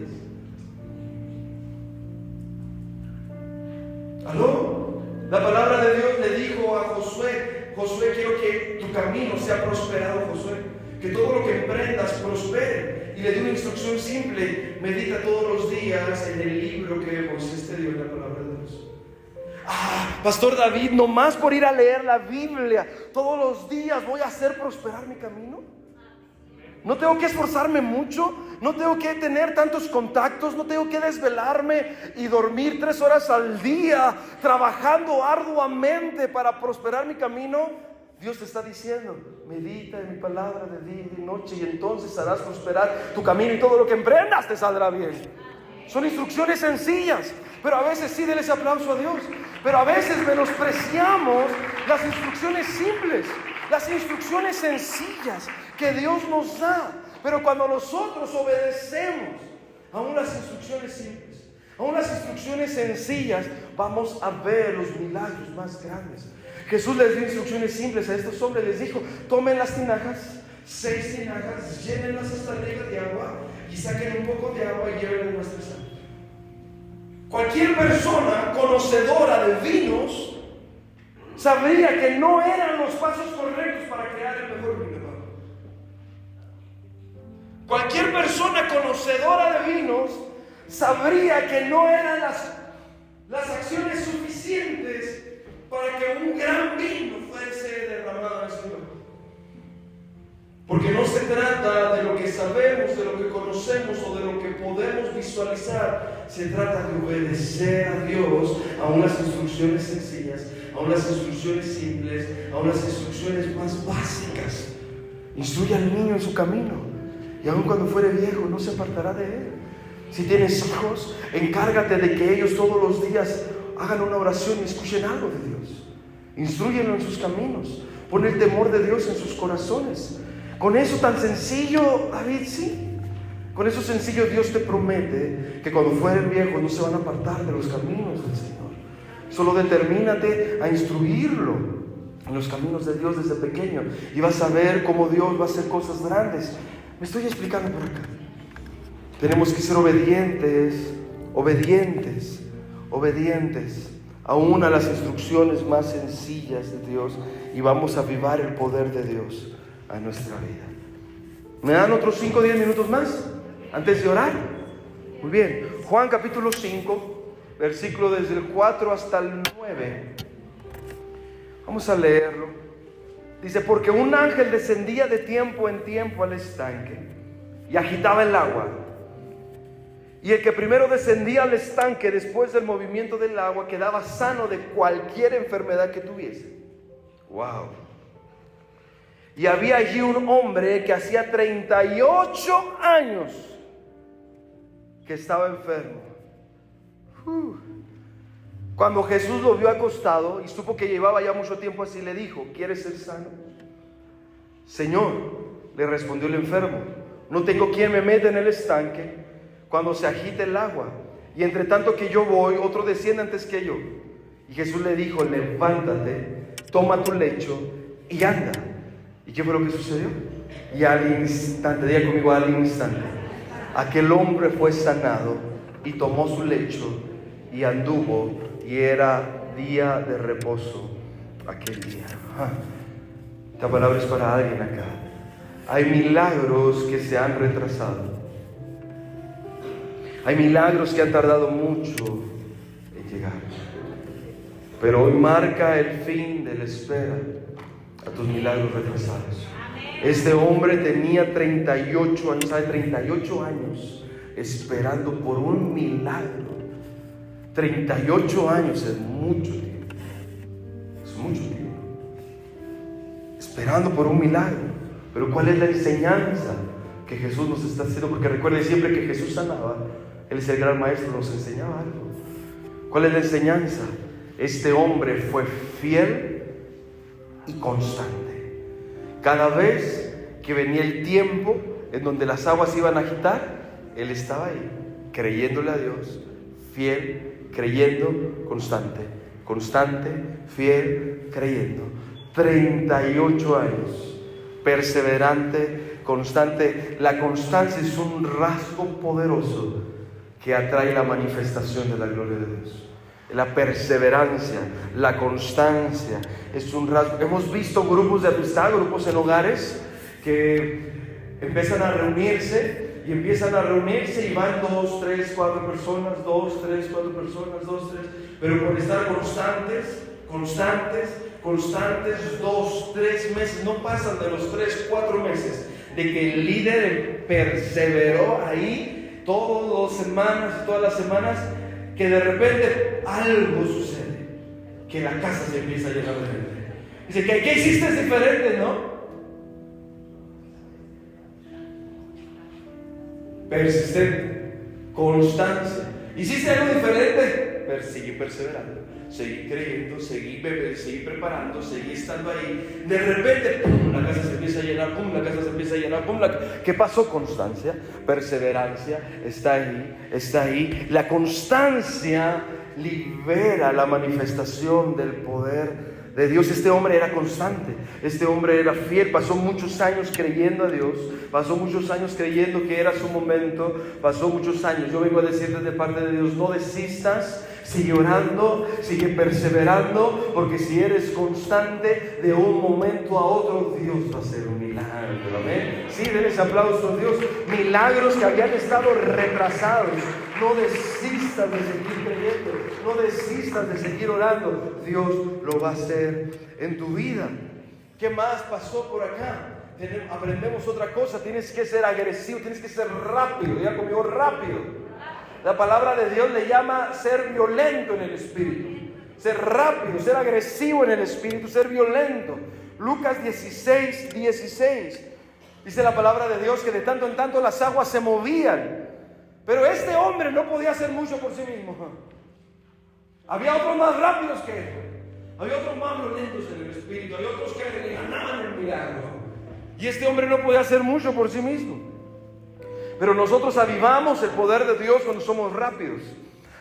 ¿Aló? La palabra de Dios le dijo a Josué: Josué, quiero que tu camino sea prosperado, Josué, que todo lo que emprendas prospere. Y le dio una instrucción simple: medita todos los días en el libro que Moisés te dio, en la palabra de Dios. Pastor David, nomás por ir a leer la Biblia todos los días voy a hacer prosperar mi camino. No tengo que esforzarme mucho, no tengo que tener tantos contactos, no tengo que desvelarme y dormir 3 horas al día trabajando arduamente para prosperar mi camino. Dios te está diciendo: medita en mi palabra de día y de noche, y entonces harás prosperar tu camino, y todo lo que emprendas te saldrá bien. Son instrucciones sencillas, pero a veces sí, denle ese aplauso a Dios. Pero a veces menospreciamos las instrucciones simples, las instrucciones sencillas que Dios nos da. Pero cuando nosotros obedecemos aún las instrucciones simples, aún las instrucciones sencillas, vamos a ver los milagros más grandes. Jesús les dio instrucciones simples a estos hombres. Les dijo: tomen las tinajas, 6 tinajas, llénenlas hasta arriba de agua y saquen un poco de agua y llévenla a nuestra sangre. Cualquier persona conocedora de vinos sabría que no eran los pasos correctos para crear el mejor vino. Cualquier persona conocedora de vinos sabría que no eran las acciones suficientes para que un gran vino fuese derramado al Señor. Porque no se trata de lo que sabemos, de lo que conocemos o de lo que podemos visualizar. Se trata de obedecer a Dios a unas instrucciones sencillas, a unas instrucciones simples, a unas instrucciones más básicas. Instruye al niño en su camino, y aun cuando fuere viejo no se apartará de él. Si tienes hijos, encárgate de que ellos todos los días hagan una oración y escuchen algo de Dios. Instrúyenlo en sus caminos. Pon el temor de Dios en sus corazones. Con eso tan sencillo, David, sí. Con eso sencillo, Dios te promete que cuando fueren viejos no se van a apartar de los caminos del Señor. Solo determínate a instruirlo en los caminos de Dios desde pequeño, y vas a ver cómo Dios va a hacer cosas grandes. Me estoy explicando por acá. Tenemos que ser obedientes, aún a las instrucciones más sencillas de Dios, y vamos a avivar el poder de Dios a nuestra vida. ¿Me dan otros 5 o 10 minutos más antes de orar? Muy bien. Juan capítulo 5, versículo desde el 4 hasta el 9. Vamos a leerlo. Dice: porque un ángel descendía de tiempo en tiempo al estanque y agitaba el agua. Y el que primero descendía al estanque después del movimiento del agua quedaba sano de cualquier enfermedad que tuviese. Wow. Y había allí un hombre que hacía 38 años que estaba enfermo. Cuando Jesús lo vio acostado y supo que llevaba ya mucho tiempo así, le dijo: ¿quieres ser sano? Señor, le respondió el enfermo, no tengo quien me meta en el estanque cuando se agite el agua, y entre tanto que yo voy, otro desciende antes que yo. Y Jesús le dijo: levántate, toma tu lecho y anda. ¿Y qué fue lo que sucedió? Y al instante, diga conmigo, al instante, aquel hombre fue sanado y tomó su lecho y anduvo, y era día de reposo aquel día. Esta palabra es para alguien acá. Hay milagros que se han retrasado. Hay milagros que han tardado mucho en llegar. Pero hoy marca el fin de la espera a tus milagros retrasados. Este hombre tenía 38 años, ¿sabe? 38 años esperando por un milagro. 38 años es mucho tiempo. Es mucho tiempo. Esperando por un milagro. Pero ¿cuál es la enseñanza que Jesús nos está haciendo? Porque recuerde siempre que Jesús sanaba. Él es el gran maestro, nos enseñaba algo. ¿Cuál es la enseñanza? Este hombre fue fiel y constante. Cada vez que venía el tiempo en donde las aguas iban a agitar, él estaba ahí, creyéndole a Dios, fiel, creyendo, constante, fiel, creyendo. 38 años, perseverante, constante. La constancia es un rasgo poderoso que atrae la manifestación de la gloria de Dios. La perseverancia, la constancia es un rasgo. Hemos visto grupos de amistad, grupos en hogares que empiezan a reunirse y van 2, 3, 4 personas, 2, 3, 4 personas, 2, 3, pero por estar constantes, 2, 3 meses, no pasan de los 3, 4 meses de que el líder perseveró ahí todas las semanas, que de repente algo sucede, que la casa se empieza a llenar de gente. Dice, ¿qué hiciste diferente, no? Persistente, constancia. ¿Hiciste algo diferente? Seguí perseverando, seguí creyendo, seguí preparando, seguí estando ahí. De repente, ¡pum!, la casa se empieza a llenar, ¡pum!, la casa se empieza a llenar, ¡pum! ¿Qué pasó? Constancia, perseverancia, está ahí. La constancia libera la manifestación del poder de Dios. Este hombre era constante, este hombre era fiel, pasó muchos años creyendo a Dios, pasó muchos años creyendo que era su momento, pasó muchos años. Yo vengo a decirte de parte de Dios, no desistas, sigue orando, sigue perseverando, porque si eres constante, de un momento a otro Dios va a hacer un milagro. Amén. Sí, denles aplausos a Dios. Milagros que habían estado retrasados. No desistas de seguir creyendo, no desistas de seguir orando. Dios lo va a hacer en tu vida. ¿Qué más pasó por acá? Aprendemos otra cosa. Tienes que ser agresivo, tienes que ser rápido. Diga conmigo, rápido. La palabra de Dios le llama ser violento en el espíritu, ser rápido, ser agresivo en el espíritu, ser violento. Lucas 16. Dice la palabra de Dios que de tanto en tanto las aguas se movían. Pero este hombre no podía hacer mucho por sí mismo. Había otros más rápidos que él. Había otros más violentos en el espíritu. Había otros que le ganaban el milagro. Y este hombre no podía hacer mucho por sí mismo. Pero nosotros avivamos el poder de Dios cuando somos rápidos.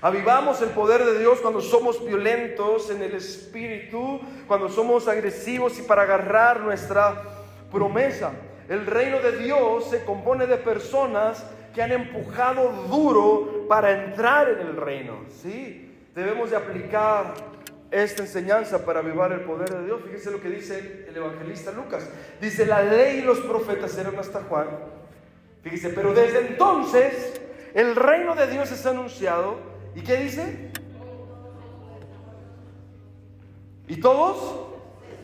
Avivamos el poder de Dios cuando somos violentos en el espíritu, cuando somos agresivos y para agarrar nuestra promesa. El reino de Dios se compone de personas que han empujado duro para entrar en el reino. Sí, debemos de aplicar esta enseñanza para avivar el poder de Dios. Fíjese lo que dice el evangelista Lucas. Dice, la ley y los profetas eran hasta Juan. Fíjese, pero desde entonces el reino de Dios es anunciado. ¿Y qué dice? Y todos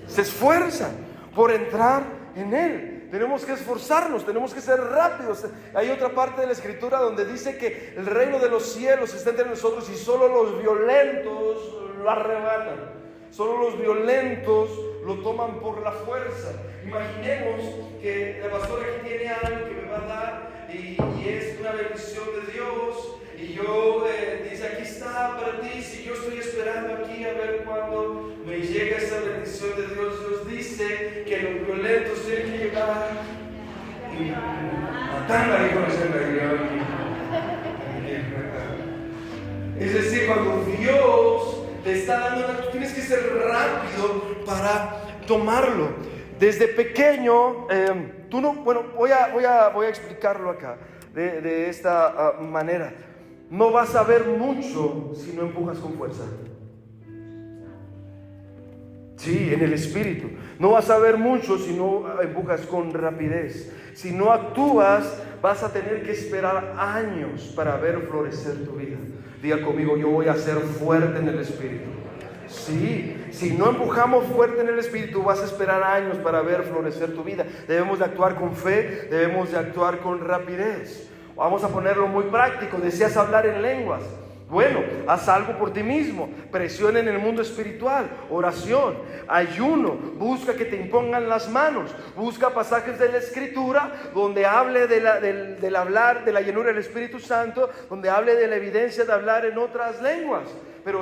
se esfuerzan por entrar en él. Tenemos que esforzarnos, tenemos que ser rápidos. Hay otra parte de la escritura donde dice que el reino de los cielos está entre nosotros y solo los violentos lo arrebatan. Solo los violentos lo toman por la fuerza. Imaginemos que la pastora aquí tiene algo que me va a dar y es una bendición de Dios. Y yo dice, aquí está para ti. Si yo estoy esperando aquí a ver cuándo me llega esa bendición de Dios. Dios dice que los violentos tienen que llegar y matando ahí con el Es decir, cuando Dios te está dando, tú tienes que ser rápido para tomarlo. Desde pequeño, tú no, bueno, voy a explicarlo acá de esta manera. No vas a ver mucho si no empujas con fuerza. Sí, en el espíritu. No vas a ver mucho si no empujas con rapidez. Si no actúas, vas a tener que esperar años para ver florecer tu vida. Diga conmigo, yo voy a ser fuerte en el espíritu. Sí, si no empujamos fuerte en el espíritu, vas a esperar años para ver florecer tu vida. Debemos de actuar con fe, debemos de actuar con rapidez. Vamos a ponerlo muy práctico. ¿Deseas hablar en lenguas? Bueno, haz algo por ti mismo. Presión en el mundo espiritual, oración, ayuno. Busca que te impongan las manos. Busca pasajes de la Escritura donde hable del hablar, de la llenura del Espíritu Santo, donde hable de la evidencia de hablar en otras lenguas. Pero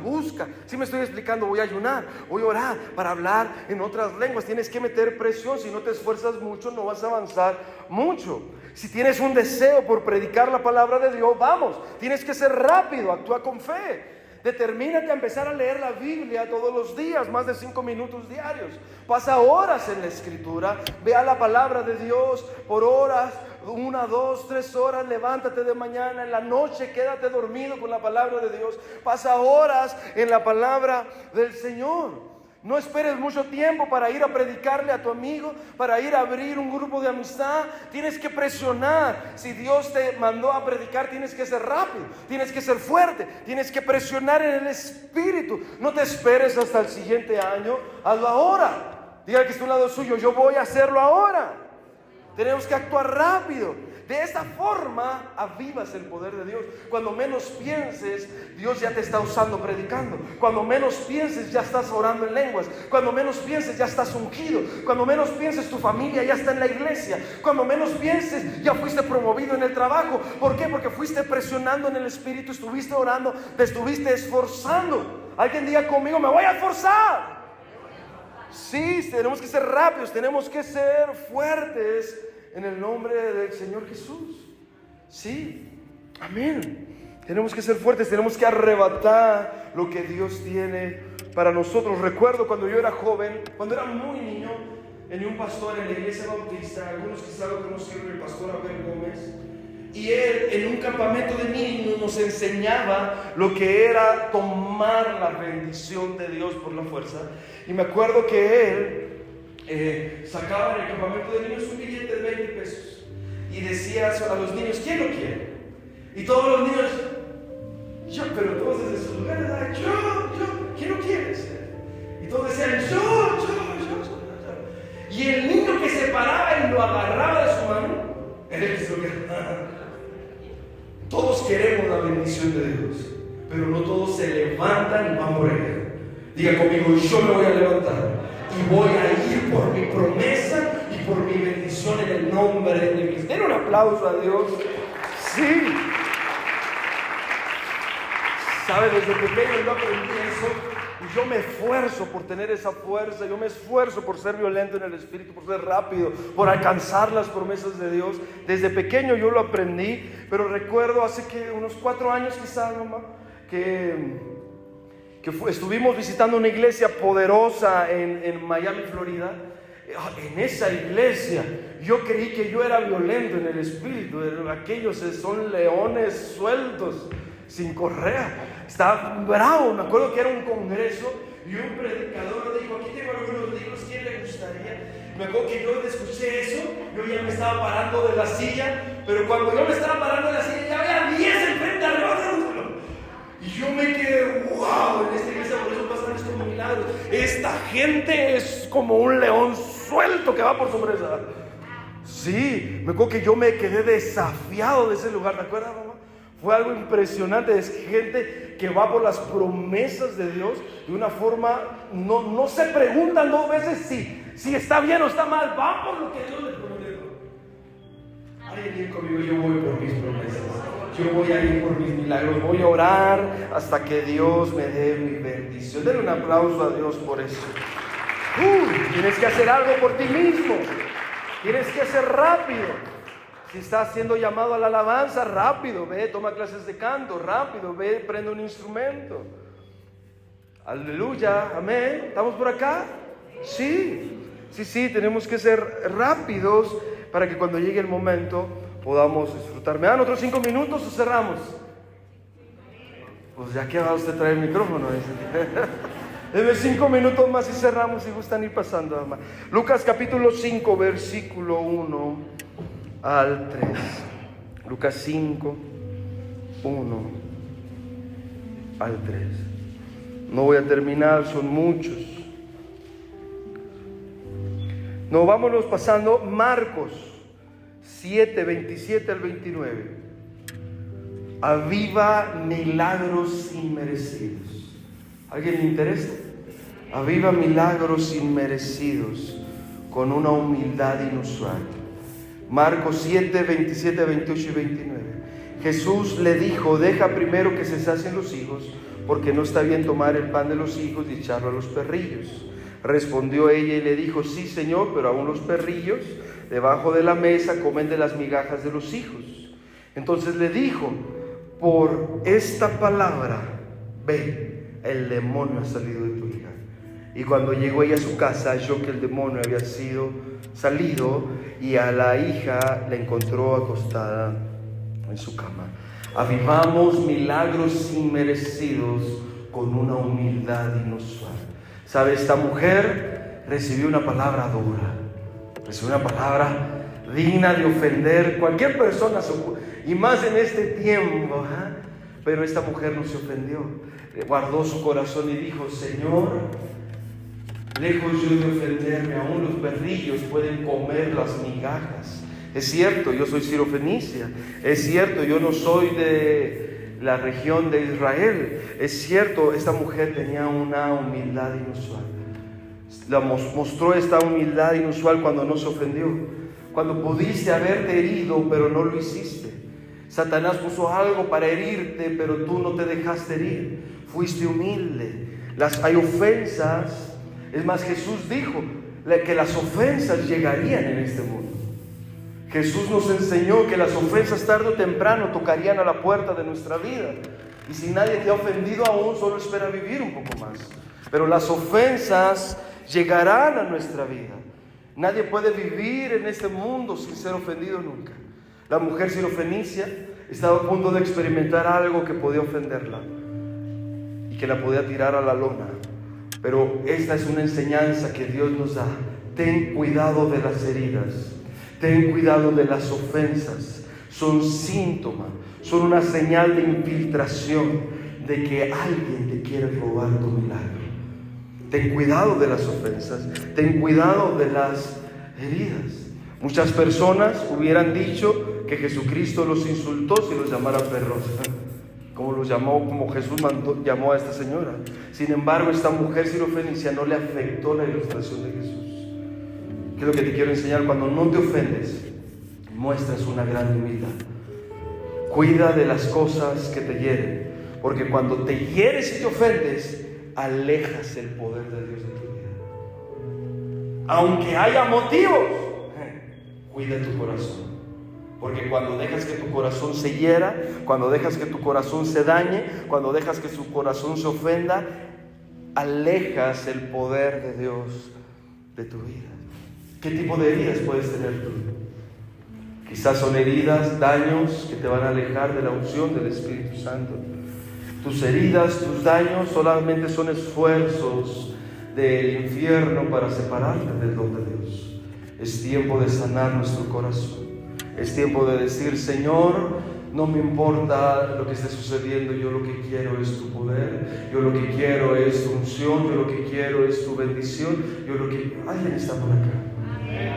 busca. Si me estoy explicando, voy a ayunar, voy a orar para hablar en otras lenguas. Tienes que meter presión. Si no te esfuerzas mucho, no vas a avanzar mucho. Si tienes un deseo por predicar la palabra de Dios, vamos, tienes que ser rápido, actúa con fe. Determínate a empezar a leer la Biblia todos los días, más de 5 minutos diarios. Pasa horas en la Escritura, vea la palabra de Dios por horas, 1, 2, 3 horas. Levántate de mañana, en la noche quédate dormido con la palabra de Dios. Pasa horas en la palabra del Señor. No esperes mucho tiempo para ir a predicarle a tu amigo, para ir a abrir un grupo de amistad. Tienes que presionar. Si Dios te mandó a predicar, tienes que ser rápido, tienes que ser fuerte, tienes que presionar en el espíritu. No te esperes hasta el siguiente año, hazlo ahora. Diga que está a un lado suyo, yo voy a hacerlo ahora. Tenemos que actuar rápido. De esta forma avivas el poder de Dios. Cuando menos pienses, Dios ya te está usando predicando. Cuando menos pienses, ya estás orando en lenguas. Cuando menos pienses, ya estás ungido. Cuando menos pienses, tu familia ya está en la iglesia. Cuando menos pienses, ya fuiste promovido en el trabajo. ¿Por qué? Porque fuiste presionando en el espíritu, estuviste orando, te estuviste esforzando. Alguien diga conmigo, me voy a esforzar. Sí, tenemos que ser rápidos, tenemos que ser fuertes en el nombre del Señor Jesús. Sí, amén. Tenemos que ser fuertes, tenemos que arrebatar lo que Dios tiene para nosotros. Recuerdo cuando yo era joven, cuando era muy niño, tenía un pastor en la iglesia bautista. Algunos quizás lo conocieron, el pastor Abel Gómez. Y él en un campamento de niños nos enseñaba lo que era tomar la bendición de Dios por la fuerza. Y me acuerdo que él sacaba en el campamento de niños un billete de 20 pesos y decía a los niños, ¿quién lo quiere? Y todos los niños, yo, pero todos desde sus lugares, yo, ¿quién lo quiere? Y todos decían, yo. Y el niño que se paraba y lo agarraba de su mano, era el que se lo quería. Todos queremos la bendición de Dios, pero no todos se levantan y van por ella. Diga conmigo, yo me voy a levantar y voy a ir por mi promesa y por mi bendición en el nombre de Cristo. Den un aplauso a Dios. Sí. ¿Sabe? Desde pequeño yo aprendí eso y yo me esfuerzo por tener esa fuerza. Yo me esfuerzo por ser violento en el espíritu, por ser rápido, por alcanzar las promesas de Dios. Desde pequeño yo lo aprendí, pero recuerdo hace que unos 4 años quizás, mamá, que estuvimos visitando una iglesia poderosa en Miami, Florida. En esa iglesia yo creí que yo era violento en el espíritu. Aquellos son leones sueltos, sin correa. Estaba bravo. Me acuerdo que era un congreso y un predicador dijo, aquí tengo algunos libros, ¿quién le gustaría? Me acuerdo que yo escuché eso, yo ya me estaba parando de la silla, pero cuando yo me estaba parando de la silla ya había 10 enfrente de nosotros. Y yo me quedé, wow, en esta iglesia por eso pasan estos milagros. Esta gente es como un león suelto que va por su presa. Sí, me acuerdo que yo me quedé desafiado de ese lugar, ¿te acuerdas, mamá? Fue algo impresionante. Es gente que va por las promesas de Dios de una forma, no se preguntan 2 veces si está bien o está mal, va por lo que Dios les prometió. Alguien conmigo, yo voy por mis promesas. Yo voy a ir por mis milagros, voy a orar hasta que Dios me dé mi bendición. Denle un aplauso a Dios por eso. Tienes que hacer algo por ti mismo. Tienes que ser rápido. Si estás siendo llamado a la alabanza, rápido, ve, toma clases de canto, rápido, ve, prende un instrumento. Aleluya, amén. ¿Estamos por acá? Sí. Sí, tenemos que ser rápidos para que cuando llegue el momento podamos disfrutar. ¿Me dan otros 5 minutos o cerramos? Pues ya que va usted a traer el micrófono. Deme 5 minutos más y cerramos, si gustan ir pasando, mamá. Lucas capítulo 5, versículo 1 al 3. Lucas 5, 1 al 3. No voy a terminar, son muchos. No, vámonos pasando. Marcos 7, 27 al 29. Aviva milagros inmerecidos. ¿Alguien le interesa? Aviva milagros inmerecidos con una humildad inusual. Marcos 7, 27, 28 y 29. Jesús le dijo: deja primero que se sacien los hijos, porque no está bien tomar el pan de los hijos y echarlo a los perrillos. Respondió ella y le dijo: sí, Señor, pero aún los perrillos debajo de la mesa comen de las migajas de los hijos. Entonces le dijo: por esta palabra, ve, el demonio ha salido de tu hija. Y cuando llegó ella a su casa, halló que el demonio había salido, y a la hija la encontró acostada en su cama. Avivamos milagros inmerecidos con una humildad inusual. ¿Sabe? Esta mujer recibió una palabra dura, recibió una palabra digna de ofender cualquier persona, y más en este tiempo, ¿eh? Pero esta mujer no se ofendió, guardó su corazón y dijo: Señor, lejos yo de ofenderme, aún los perrillos pueden comer las migajas. Es cierto, yo soy sirofenicia, es cierto, yo no soy de la región de Israel, es cierto, esta mujer tenía una humildad inusual. Mostró esta humildad inusual cuando no se ofendió, cuando pudiste haberte herido pero no lo hiciste. Satanás puso algo para herirte, pero tú no te dejaste herir, fuiste humilde. Hay ofensas, es más, Jesús dijo que las ofensas llegarían en este mundo. Jesús nos enseñó que las ofensas tarde o temprano tocarían a la puerta de nuestra vida. Y si nadie te ha ofendido aún, solo espera vivir un poco más. Pero las ofensas llegarán a nuestra vida. Nadie puede vivir en este mundo sin ser ofendido nunca. La mujer sirofenicia estaba a punto de experimentar algo que podía ofenderla y que la podía tirar a la lona. Pero esta es una enseñanza que Dios nos da. Ten cuidado de las heridas. Ten cuidado de las ofensas. Son síntomas, son una señal de infiltración de que alguien te quiere robar tu milagro. Ten cuidado de las ofensas, ten cuidado de las heridas. Muchas personas hubieran dicho que Jesucristo los insultó si los llamara perros, como Jesús llamó a esta señora. Sin embargo, esta mujer sirofenicia no le afectó la ilustración de Jesús. ¿Qué es lo que te quiero enseñar? Cuando no te ofendes, muestras una gran humildad. Cuida de las cosas que te hieren, porque cuando te hieres y te ofendes, alejas el poder de Dios de tu vida. Aunque haya motivos, cuida tu corazón, porque cuando dejas que tu corazón se hiera, cuando dejas que tu corazón se dañe, cuando dejas que su corazón se ofenda, alejas el poder de Dios de tu vida. ¿Qué tipo de heridas puedes tener tú? Quizás son heridas, daños que te van a alejar de la unción del Espíritu Santo. Tus heridas, tus daños solamente son esfuerzos del infierno para separarte del don de Dios. Es tiempo de sanar nuestro corazón. Es tiempo de decir: Señor, no me importa lo que esté sucediendo, yo lo que quiero es tu poder, yo lo que quiero es tu unción, yo lo que quiero es tu bendición, alguien está por acá.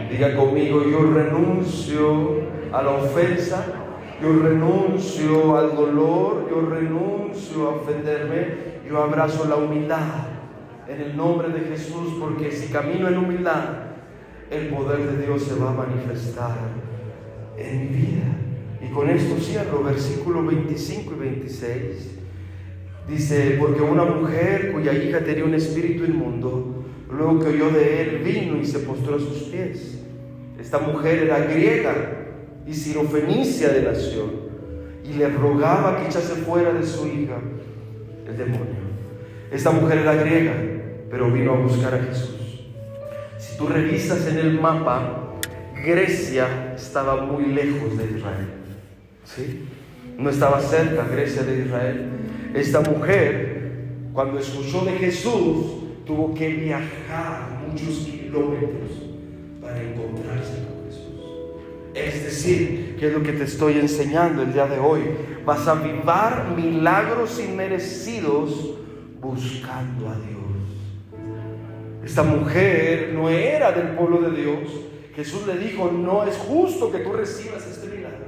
Diga conmigo: yo renuncio a la ofensa, yo renuncio al dolor, yo renuncio a ofenderme, yo abrazo la humildad en el nombre de Jesús, porque si camino en humildad, el poder de Dios se va a manifestar en mi vida. Y con esto cierro, versículos 25 y 26. Dice: porque una mujer cuya hija tenía un espíritu inmundo, luego que oyó de él, vino y se postró a sus pies. Esta mujer era griega y sirofenicia de nación, y le rogaba que echase fuera de su hija el demonio. Esta mujer era griega, pero vino a buscar a Jesús. Si Si tú revisas en el mapa, Grecia estaba muy lejos de Israel, ¿sí? No estaba cerca Grecia de Israel. Esta mujer, cuando escuchó de Jesús, tuvo que viajar muchos kilómetros para encontrarse con Jesús. Es decir, que es lo que te estoy enseñando el día de hoy. Vas a avivar milagros inmerecidos buscando a Dios. Esta mujer no era del pueblo de Dios. Jesús le dijo: no es justo que tú recibas este milagro.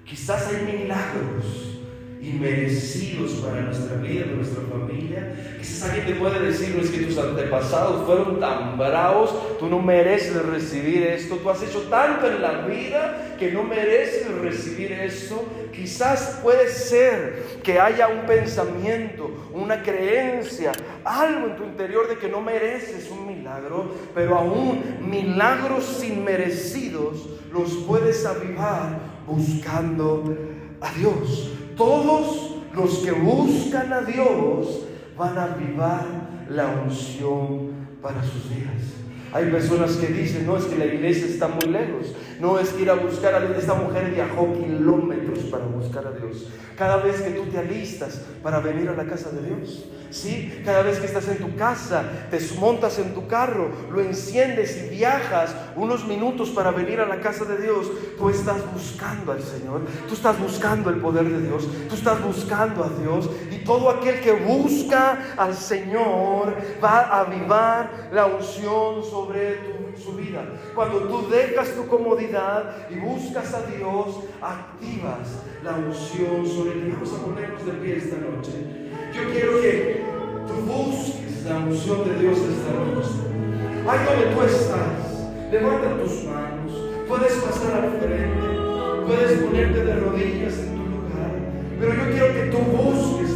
Quizás hay milagros inmerecidos para nuestra vida, para nuestra familia. Quizás alguien te puede decir: no, es que tus antepasados fueron tan bravos, tú no mereces recibir esto, tú has hecho tanto en la vida que no mereces recibir esto. Quizás puede ser que haya un pensamiento, una creencia, algo en tu interior de que no mereces un milagro, pero aún milagros inmerecidos los puedes avivar buscando a Dios. Todos los que buscan a Dios van a avivar la unción para sus vidas. Hay personas que dicen: no, es que la iglesia está muy lejos. No, es que ir a buscar a Dios. Esta mujer viajó kilómetros para buscar a Dios. Cada vez que tú te alistas para venir a la casa de Dios, ¿sí? Cada vez que estás en tu casa, te montas en tu carro, lo enciendes y viajas unos minutos para venir a la casa de Dios, tú estás buscando al Señor, tú estás buscando el poder de Dios, tú estás buscando a Dios. Y todo aquel que busca al Señor va a avivar la unción sobre su vida. Cuando tú dejas tu comodidad y buscas a Dios, activas la unción sobre ti. Vamos a ponernos de pie esta noche. Yo quiero que tú busques la unción de Dios esta noche. Ahí donde tú estás, levanta tus manos. Puedes pasar al frente, puedes ponerte de rodillas en tu lugar, pero yo quiero que tú busques